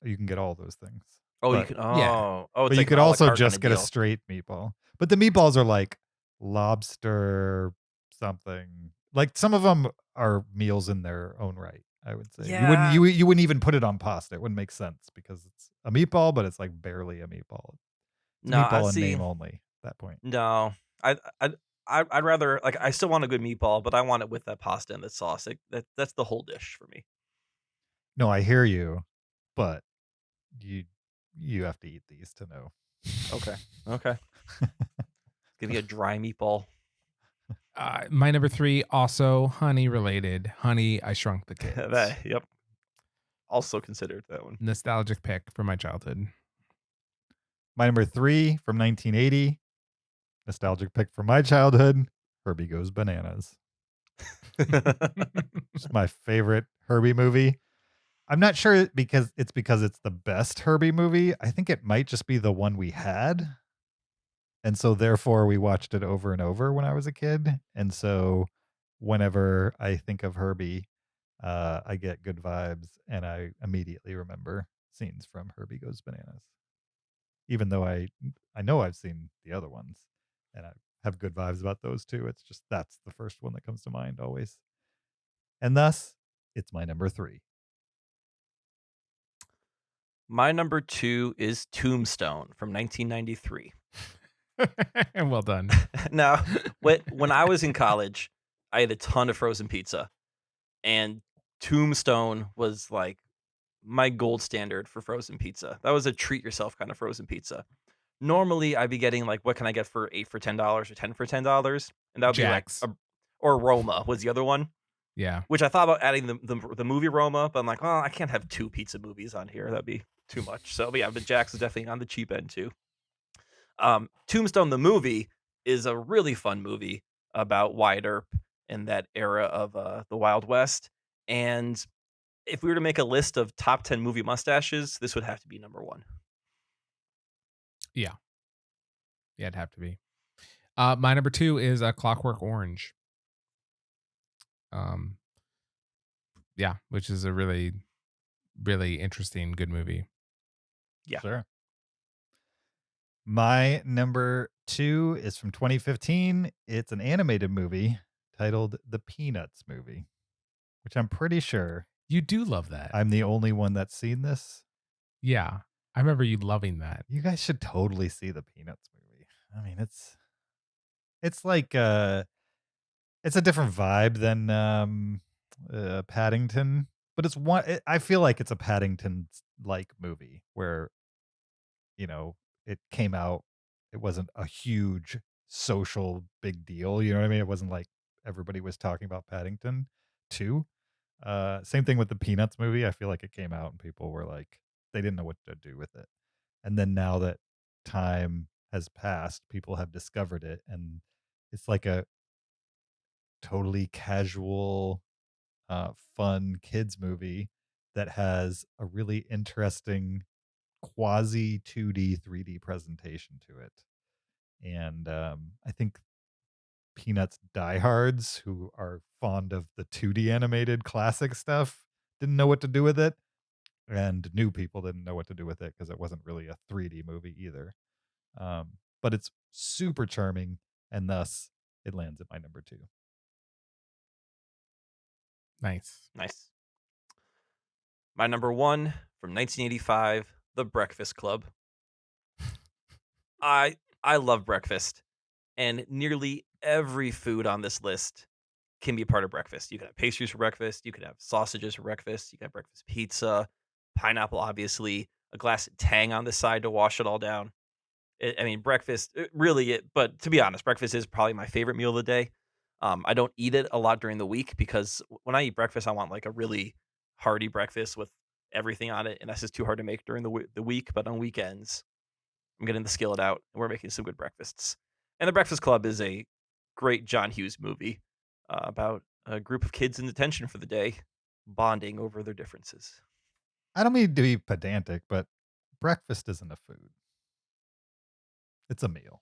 you can get all those things. Oh, you But- can. yeah. Oh, But it's you like could an a la also carte just kinda get a deal. straight meatball. But the meatballs are like lobster something. Like some of them are meals in their own right, I would say. Yeah. You wouldn't even put it on pasta. It wouldn't make sense because it's a meatball, but it's like barely a meatball. It's a No, meatball in see, name only at that point. no, I'd rather like I still want a good meatball, but I want it with that pasta and the sauce. That's the whole dish for me. No, I hear you, but you have to eat these to know. Okay. Okay. Give me a dry meatball. My number 3, also honey related. Honey, I Shrunk the Kids. Yep. Also considered that one. Nostalgic pick from my childhood. My number 3 from 1980, nostalgic pick from my childhood, Herbie Goes Bananas. It's my favorite Herbie movie. I'm not sure because it's the best Herbie movie. I think it might just be the one we had. And so therefore we watched it over and over when I was a kid. And so whenever I think of Herbie, I get good vibes and I immediately remember scenes from Herbie Goes Bananas. Even though I know I've seen the other ones and I have good vibes about those too. It's just that's the first one that comes to mind always. And thus, it's my number 3. My number 2 is Tombstone from 1993. Well done. Now, when I was in college, I ate a ton of frozen pizza, and Tombstone was like my gold standard for frozen pizza. That was a treat yourself kind of frozen pizza. Normally, I'd be getting like, what can I get for 8 for $10 or 10 for $10? And that would Jack's. be like, or Roma was the other one, Yeah. which I thought about adding the movie Roma, but I'm like, well, I can't have 2 pizza movies on here. That'd be too much. So, but yeah, but Jack's is definitely on the cheap end too. Tombstone the movie is a really fun movie about Wyatt Earp in that era of the Wild West. And if we were to make a list of top 10 movie mustaches, this would have to be number one. Yeah, it'd have to be. My number 2 is A Clockwork Orange. Yeah, which is a really, really interesting, good movie. Yeah. Sure. My number 2 is from 2015. It's an animated movie titled The Peanuts Movie, which I'm pretty sure You do love that. I'm the only one that's seen this. Yeah, I remember you loving that. You guys should totally see The Peanuts Movie. I mean, it's like it's a different vibe than Paddington, but I feel like it's a Paddington like movie where it came out, it wasn't a huge social big deal, you know what I mean? It wasn't like everybody was talking about Paddington 2. Same thing with the Peanuts movie. I feel like it came out and people were like, they didn't know what to do with it. And then now that time has passed, people have discovered it, and it's like a totally casual, fun kids movie that has a really interesting quasi 2D, 3D presentation to it. And I think Peanuts diehards who are fond of the 2D animated classic stuff didn't know what to do with it. And new people didn't know what to do with it because it wasn't really a 3D movie either. But it's super charming, and thus it lands at my number 2. Nice. My number 1 from 1985, The Breakfast Club. I love breakfast, and nearly every food on this list can be part of breakfast. You can have pastries for breakfast, you can have sausages for breakfast, you can have breakfast pizza, pineapple, obviously, a glass of Tang on the side to wash it all down. Breakfast, but to be honest, breakfast is probably my favorite meal of the day. I don't eat it a lot during the week because when I eat breakfast, I want like a really hearty breakfast with everything on it, and that's just too hard to make during the week. But on weekends, I'm getting the skillet out, and we're making some good breakfasts. And The Breakfast Club is a great John Hughes movie about a group of kids in detention for the day, bonding over their differences. I don't mean to be pedantic, but breakfast isn't a food. It's a meal.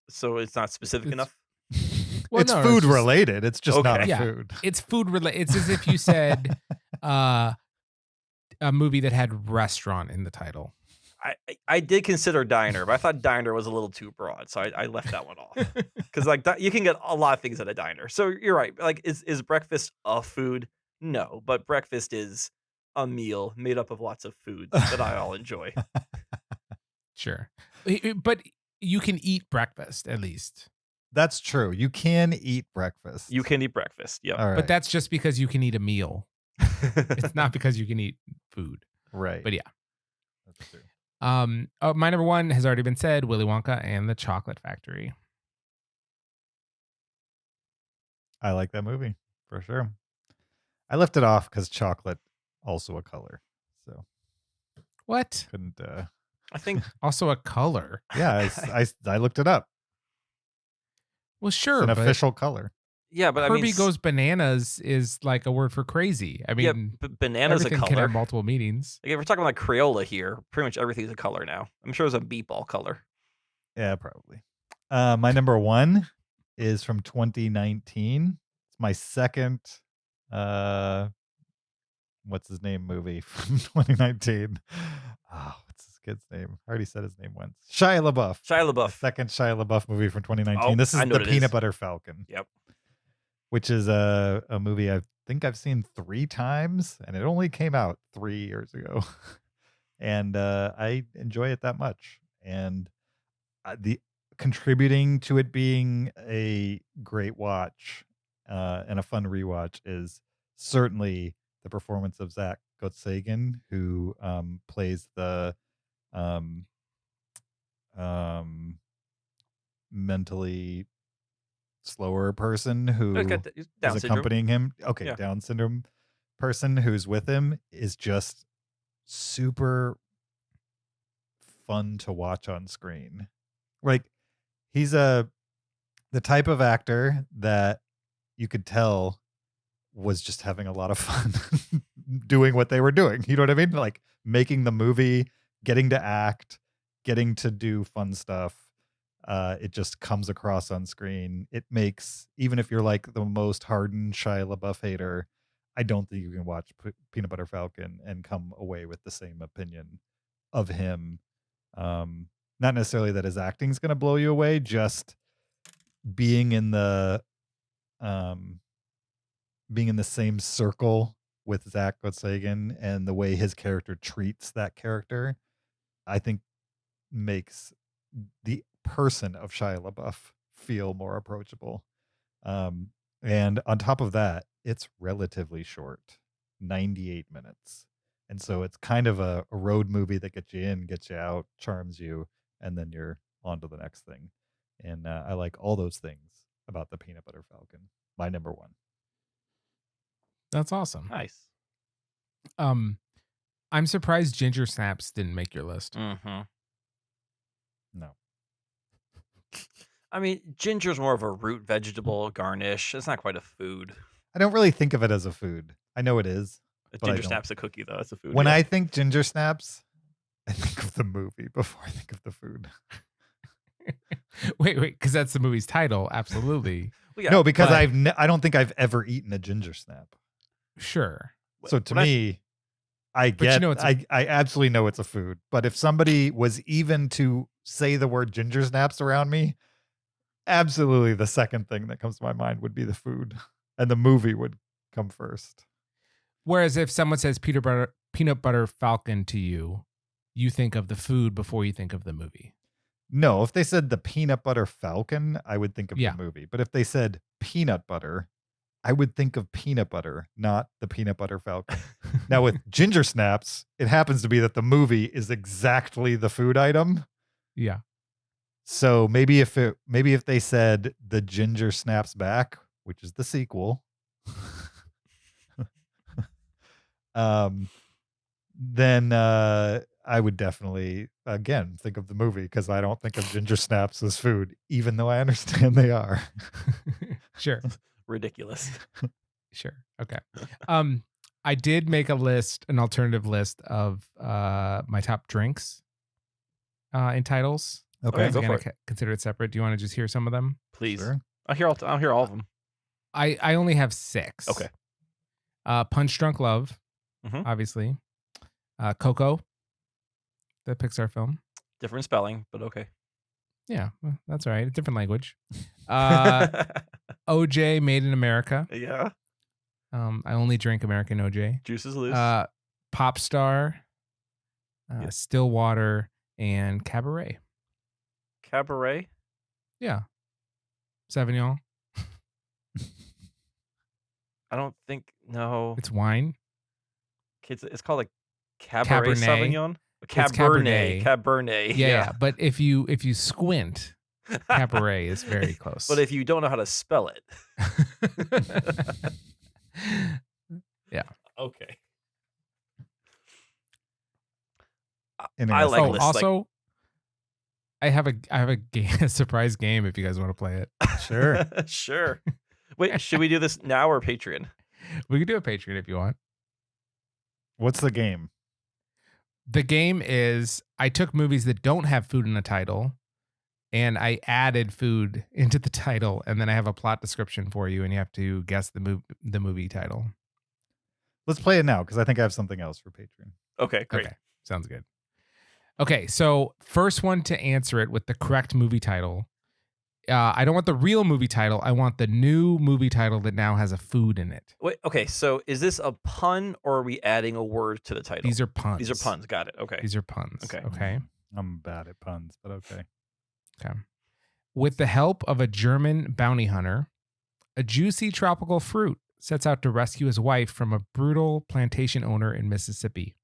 So it's not specific enough? Well, it's food related. It's just not a food. It's food related. It's as if you said a movie that had restaurant in the title. I did consider diner, but I thought diner was a little too broad, so I left that one off. Because you can get a lot of things at a diner. So you're right. Like, is breakfast a food? No, but breakfast is a meal made up of lots of foods that I all enjoy. Sure, but you can eat breakfast at least. That's true. You can eat breakfast. You can eat breakfast. Yeah, right. But that's just because you can eat a meal. It's not because you can eat food. Right. But yeah. That's true. My number 1 has already been said, Willy Wonka and the Chocolate Factory. I like that movie for sure. I left it off because chocolate also a color. So what? Couldn't I think also a color. Yeah, I looked it up. Well, sure. It's an official color. Yeah, but Herbie Goes Bananas is like a word for crazy. I mean, yeah, but banana's a color. Can have multiple meanings. Like, if we're talking about Crayola here, pretty much everything's a color now. I'm sure it's a meatball color. Yeah, probably. My number 1 is from 2019. It's my second what's his name movie from 2019. Oh, what's this kid's name? I already said his name once. Shia LaBeouf. Second Shia LaBeouf movie from 2019. This is The Peanut Butter Falcon. Yep. Which is a movie I think I've seen 3 times, and it only came out 3 years ago. And I enjoy it that much. And the contributing to it being a great watch and a fun rewatch is certainly the performance of Zach Gottsagen, who plays the mentally slower person who is accompanying him. Okay, yeah. Down syndrome person who's with him is just super fun to watch on screen. Like, he's a the type of actor that you could tell was just having a lot of fun doing what they were doing. You know what I mean? Like making the movie, getting to act, getting to do fun stuff. It just comes across on screen. It makes, even if you're like the most hardened Shia LaBeouf hater, I don't think you can watch Peanut Butter Falcon and come away with the same opinion of him. Not necessarily that his acting's going to blow you away, just being in the same circle with Zach Gottsagen and the way his character treats that character, I think makes the person of Shia LaBeouf feel more approachable. And on top of that, it's relatively short, 98 minutes. And so it's kind of a road movie that gets you in, gets you out, charms you, and then you're on to the next thing. And I like all those things about the Peanut Butter Falcon. My number one. That's awesome. Nice. I'm surprised Ginger Snaps didn't make your list. Mm-hmm. No. I mean, ginger's more of a root vegetable garnish. It's not quite a food. I don't really think of it as a food. I know it is. A But I ginger don't. snap's a cookie, though. It's a food. When yeah. I think Ginger Snaps, I think of the movie before I think of the food. Wait, because that's the movie's title. Absolutely. Well, yeah, No, because but- I don't think I've ever eaten a ginger snap. Sure. So to when I- me, I But you get, know it's I absolutely know it's a food. But if somebody was even to say the word ginger snaps around me, absolutely the second thing that comes to my mind would be the food, and the movie would come first. Whereas if someone says peanut butter falcon to you, you think of the food before you think of the movie. No, if they said the peanut butter falcon, I would think of Yeah. the movie. But if they said peanut butter, I would think of peanut butter, not the peanut butter falcon. Now with ginger snaps, it happens to be that the movie is exactly the food item. Yeah. So maybe if they said the ginger snaps back, which is the sequel, then I would definitely again think of the movie, because I don't think of ginger snaps as food, even though I understand they are. Sure. ridiculous. Sure. Okay. I did make an alternative list of my top drinks in titles. Okay, go Again, for I consider it separate. Do you want to just hear some of them? Please. Sure. I'll hear all of them. I only have 6. Okay. Punch Drunk Love, Mhm. obviously. Coco, the Pixar film. Different spelling, but okay. Yeah, well, that's all right. A different language. OJ, Made in America. yeah. I only drink American OJ. Juice is loose. Pop Star, Yeah. Stillwater, and Cabaret. Cabaret. Yeah. Sauvignon. I don't think no. It's wine. It's called like Cabaret Cabernet. Sauvignon. It's Cabernet. Cabernet. Cabernet. Yeah. But if you squint, Cabaret is very close. But if you don't know how to spell it. Yeah. Okay. I Interesting. like Oh, lists also, I have a a surprise game if you guys want to play it. Sure. like sure. Wait, should we do this now or Patreon? We can do a Patreon if you want. What's the game? The game is I took movies that don't have food in the title and I added food into the title, and then I have a plot description for you, and you have to guess the movie title. Let's play it now, because I think I have something else for Patreon. Okay, great. Okay, sounds good. Okay, so first one to answer it with the correct movie title. I don't want the real movie title. I want the new movie title that now has a food in it. Wait, okay, so is this a pun or are we adding a word to the title? These are puns. These are puns. Got it. Okay. These are puns. Okay. Okay. I'm bad at puns, but okay. Okay. With the help of a German bounty hunter, a juicy tropical fruit sets out to rescue his wife from a brutal plantation owner in Mississippi.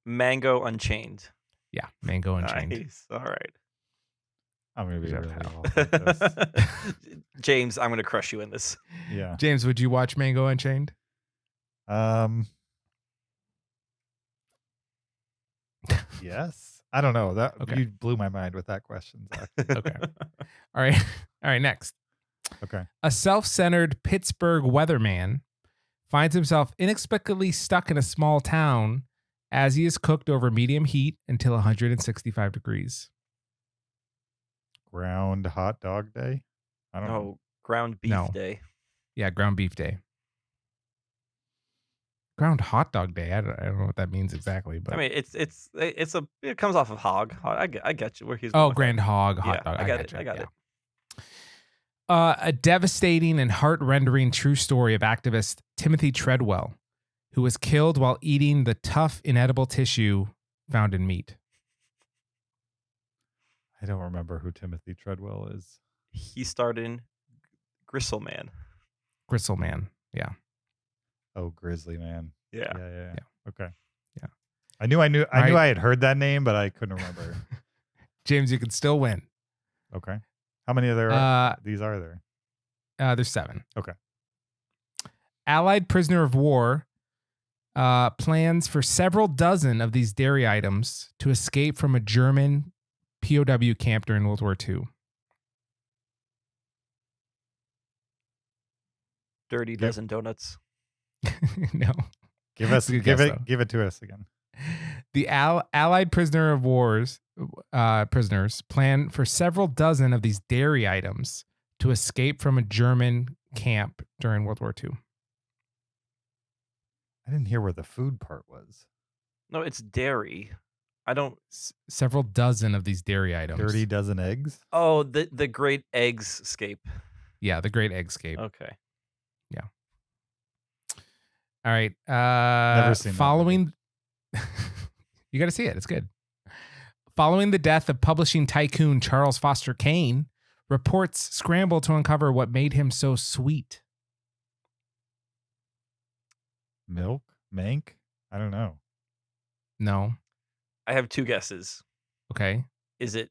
Mango Unchained. Yeah, Mango Unchained. Nice. All right. I'm gonna be Good really job, awful at this. James, I'm going to crush you in this. Yeah. James, would you watch Mango Unchained? Yes. I don't know. That Okay. you blew my mind with that question, Zach. Okay. All right. All right, next. Okay. A self-centered Pittsburgh weatherman finds himself inexplicably stuck in a small town as he is cooked over medium heat until 165 degrees. Ground hot dog day. I don't know. Oh, ground beef No. day. Yeah, ground beef day. Ground hot dog day. I don't know what that means exactly, but I mean, it comes off of hog. I get you where he's. oh, going with grand that. hog Yeah, hot dog. I got it. gotcha, I got yeah. it. A devastating and heart-rendering true story of activist Timothy Treadwell, who was killed while eating the tough, inedible tissue found in meat. I don't remember who Timothy Treadwell is. He starred in Gristle Man. Gristle Man. Yeah. Oh, Grizzly Man. Yeah. Yeah. Yeah. Okay. Yeah. I knew Right. I had heard that name, but I couldn't remember. James, you can still win. Okay. How many of these are there? There's 7. Okay. Allied prisoner of war plans for several dozen of these dairy items to escape from a German POW camp during World War II. Dirty dozen donuts. No. Give us That's a good guess, though. give it to us again. The Allied prisoner of wars prisoners plan for several dozen of these dairy items to escape from a German camp during World War II. I didn't hear where the food part was. No, it's dairy. I don't. Several dozen of these dairy items. 30 dozen eggs? Oh, the Great Eggs Scape. Yeah, the Great Eggscape. Okay. All right. Never seen that following you got to see it. It's good. Following the death of publishing tycoon Charles Foster Kane, reports scramble to uncover what made him so sweet. Milk? Mank? I don't know. No. I have 2 guesses. Okay. Is it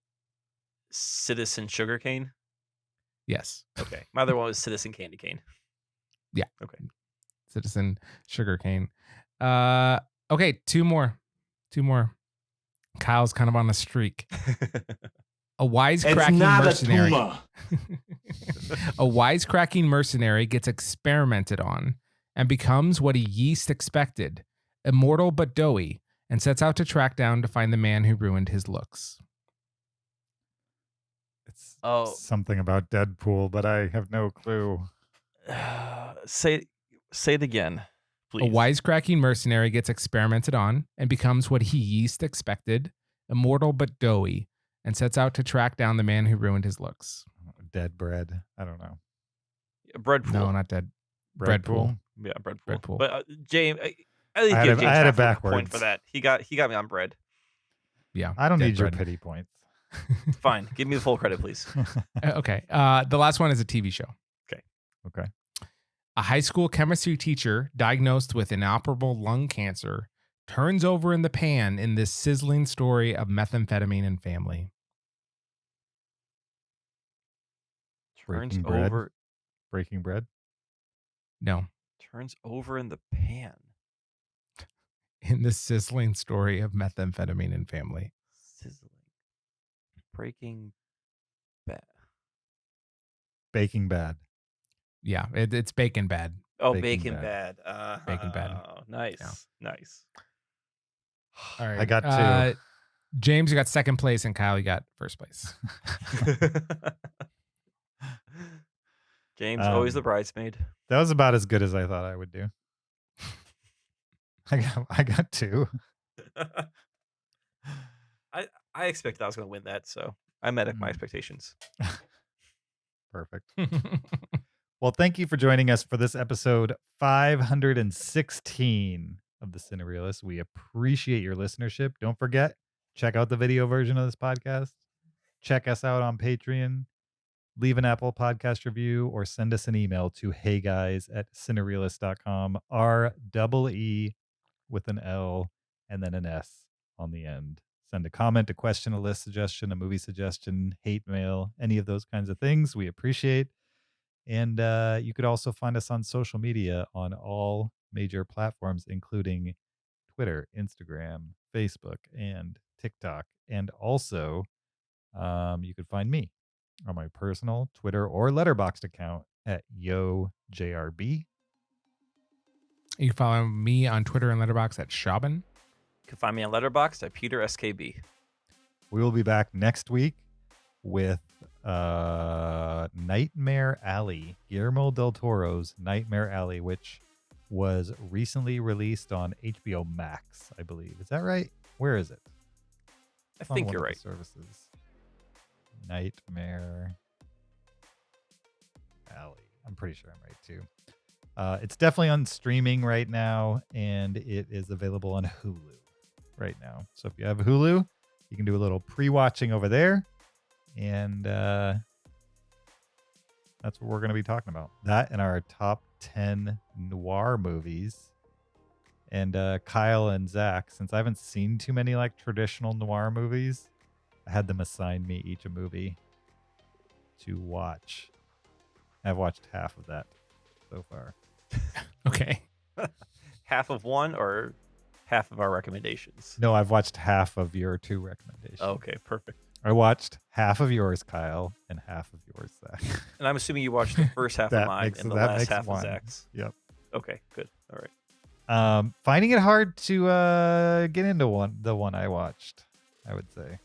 Citizen Sugarcane? Yes. Okay. My other one was Citizen Candy Cane. Yeah. Okay. Citizen Sugarcane. Okay, 2 more. 2 more. Kyle's kind of on a streak. A wisecracking mercenary. A wisecracking mercenary gets experimented on and becomes what he least expected, immortal but doughy, and sets out to track down to find the man who ruined his looks. It's Oh. something about Deadpool, but I have no clue. Say it again, please. A wisecracking mercenary gets experimented on and becomes what he least expected, immortal but doughy, and sets out to track down the man who ruined his looks. Dead bread. I don't know. Breadpool. No, not dead. Breadpool. Yeah, Breadpool. Breadpool. But James, I I give James had it half a point backwards. for that. He got me on bread. Yeah. I don't dead need your bread. pity points. Fine, give me the full credit, please. Okay. The last one is a TV show. Okay. A high school chemistry teacher diagnosed with inoperable lung cancer turns over in the pan in this sizzling story of methamphetamine and family. Turns Breaking Bread? over. Breaking Bread? No. Turns over in the pan. In this sizzling story of methamphetamine and family. Sizzling. Breaking Bad. Baking Bad. Yeah, it's Bacon Bad. Oh, Bacon Bacon Bad. Bacon Bad. Oh, nice. Yeah. Nice. All right. I got 2. James, you got second place, and Kyle, you got first place. James, always the bridesmaid. That was about as good as I thought I would do. I got 2. I expected I was going to win that, so I met my expectations. Perfect. Well, thank you for joining us for this episode 516 of the Cinereelists. We appreciate your listenership. Don't forget, check out the video version of this podcast. Check us out on Patreon. Leave an Apple Podcast review or send us an email to heyguys@cinereelists.com. REE with an L and then an S on the end. Send a comment, a question, a list suggestion, a movie suggestion, hate mail, any of those kinds of things. We appreciate. And you could also find us on social media on all major platforms, including Twitter, Instagram, Facebook, and TikTok. And also, you could find me on my personal Twitter or Letterboxd account at YoJRB. You can follow me on Twitter and Letterboxd at Shaban. You can find me on Letterboxd at Peter SKB. We will be back next week with Nightmare Alley, Guillermo del Toro's Nightmare Alley, which was recently released on HBO Max, I believe. Is that right? Where is it? I It's on think one you're of the right. Services. Nightmare Alley. I'm pretty sure I'm right too. It's definitely on streaming right now, and it is available on Hulu right now. So if you have Hulu, you can do a little pre-watching over there, and that's what we're going to be talking about. That and our top 10 noir movies. And Kyle and Zach, since I haven't seen too many like traditional noir movies, I had them assign me each a movie to watch. I've watched half of that so far. Okay. Half of one or half of our recommendations? No, I've watched half of your 2 recommendations. Okay, perfect. I watched half of yours, Kyle, and half of yours, Zach. And I'm assuming you watched the first half of That mine makes- and the that last makes half one. of Zach's. Yep. Okay, good. All right. Finding it hard to get into the one I watched, I would say.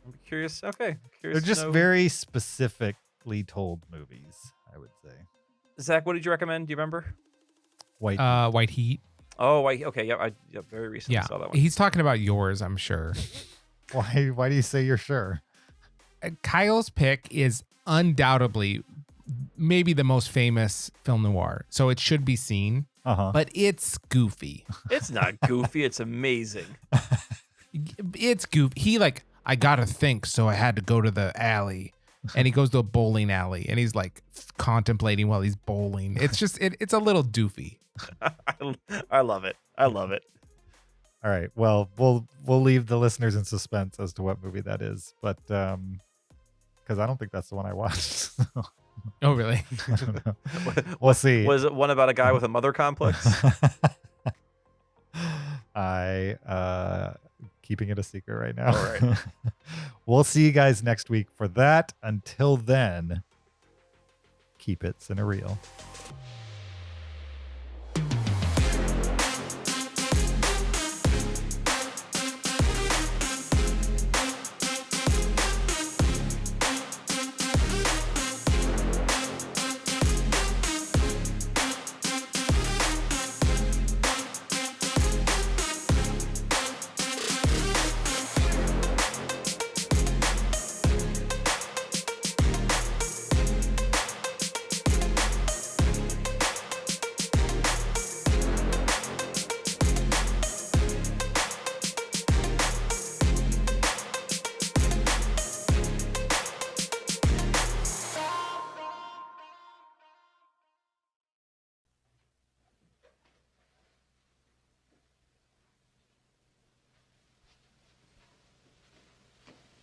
I'm curious. Okay. They're Curious to just know. very specifically told movies, I would say. Zach, what did you recommend? Do you remember? White. White Heat. Oh, okay. Yeah, I very recently Yeah. saw that one. He's talking about yours, I'm sure. Why do you say you're sure? Kyle's pick is undoubtedly maybe the most famous film noir, so it should be seen, Uh-huh. but it's goofy. It's not goofy. It's amazing. It's goofy. He I gotta think, so I had to go to the alley. And he goes to a bowling alley and he's like contemplating while he's bowling. It's just it's a little doofy. I love it. I love it. All right. Well, we'll leave the listeners in suspense as to what movie that is, but because I don't think that's the one I watched. Oh, really? I don't know. We'll see. Was it one about a guy with a mother complex? Keeping it a secret right now. All right. We'll see you guys next week for that. Until then, keep it cinereal.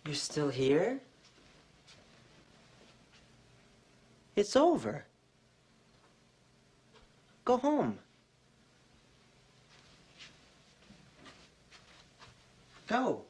You're still here? It's over. Go home. Go.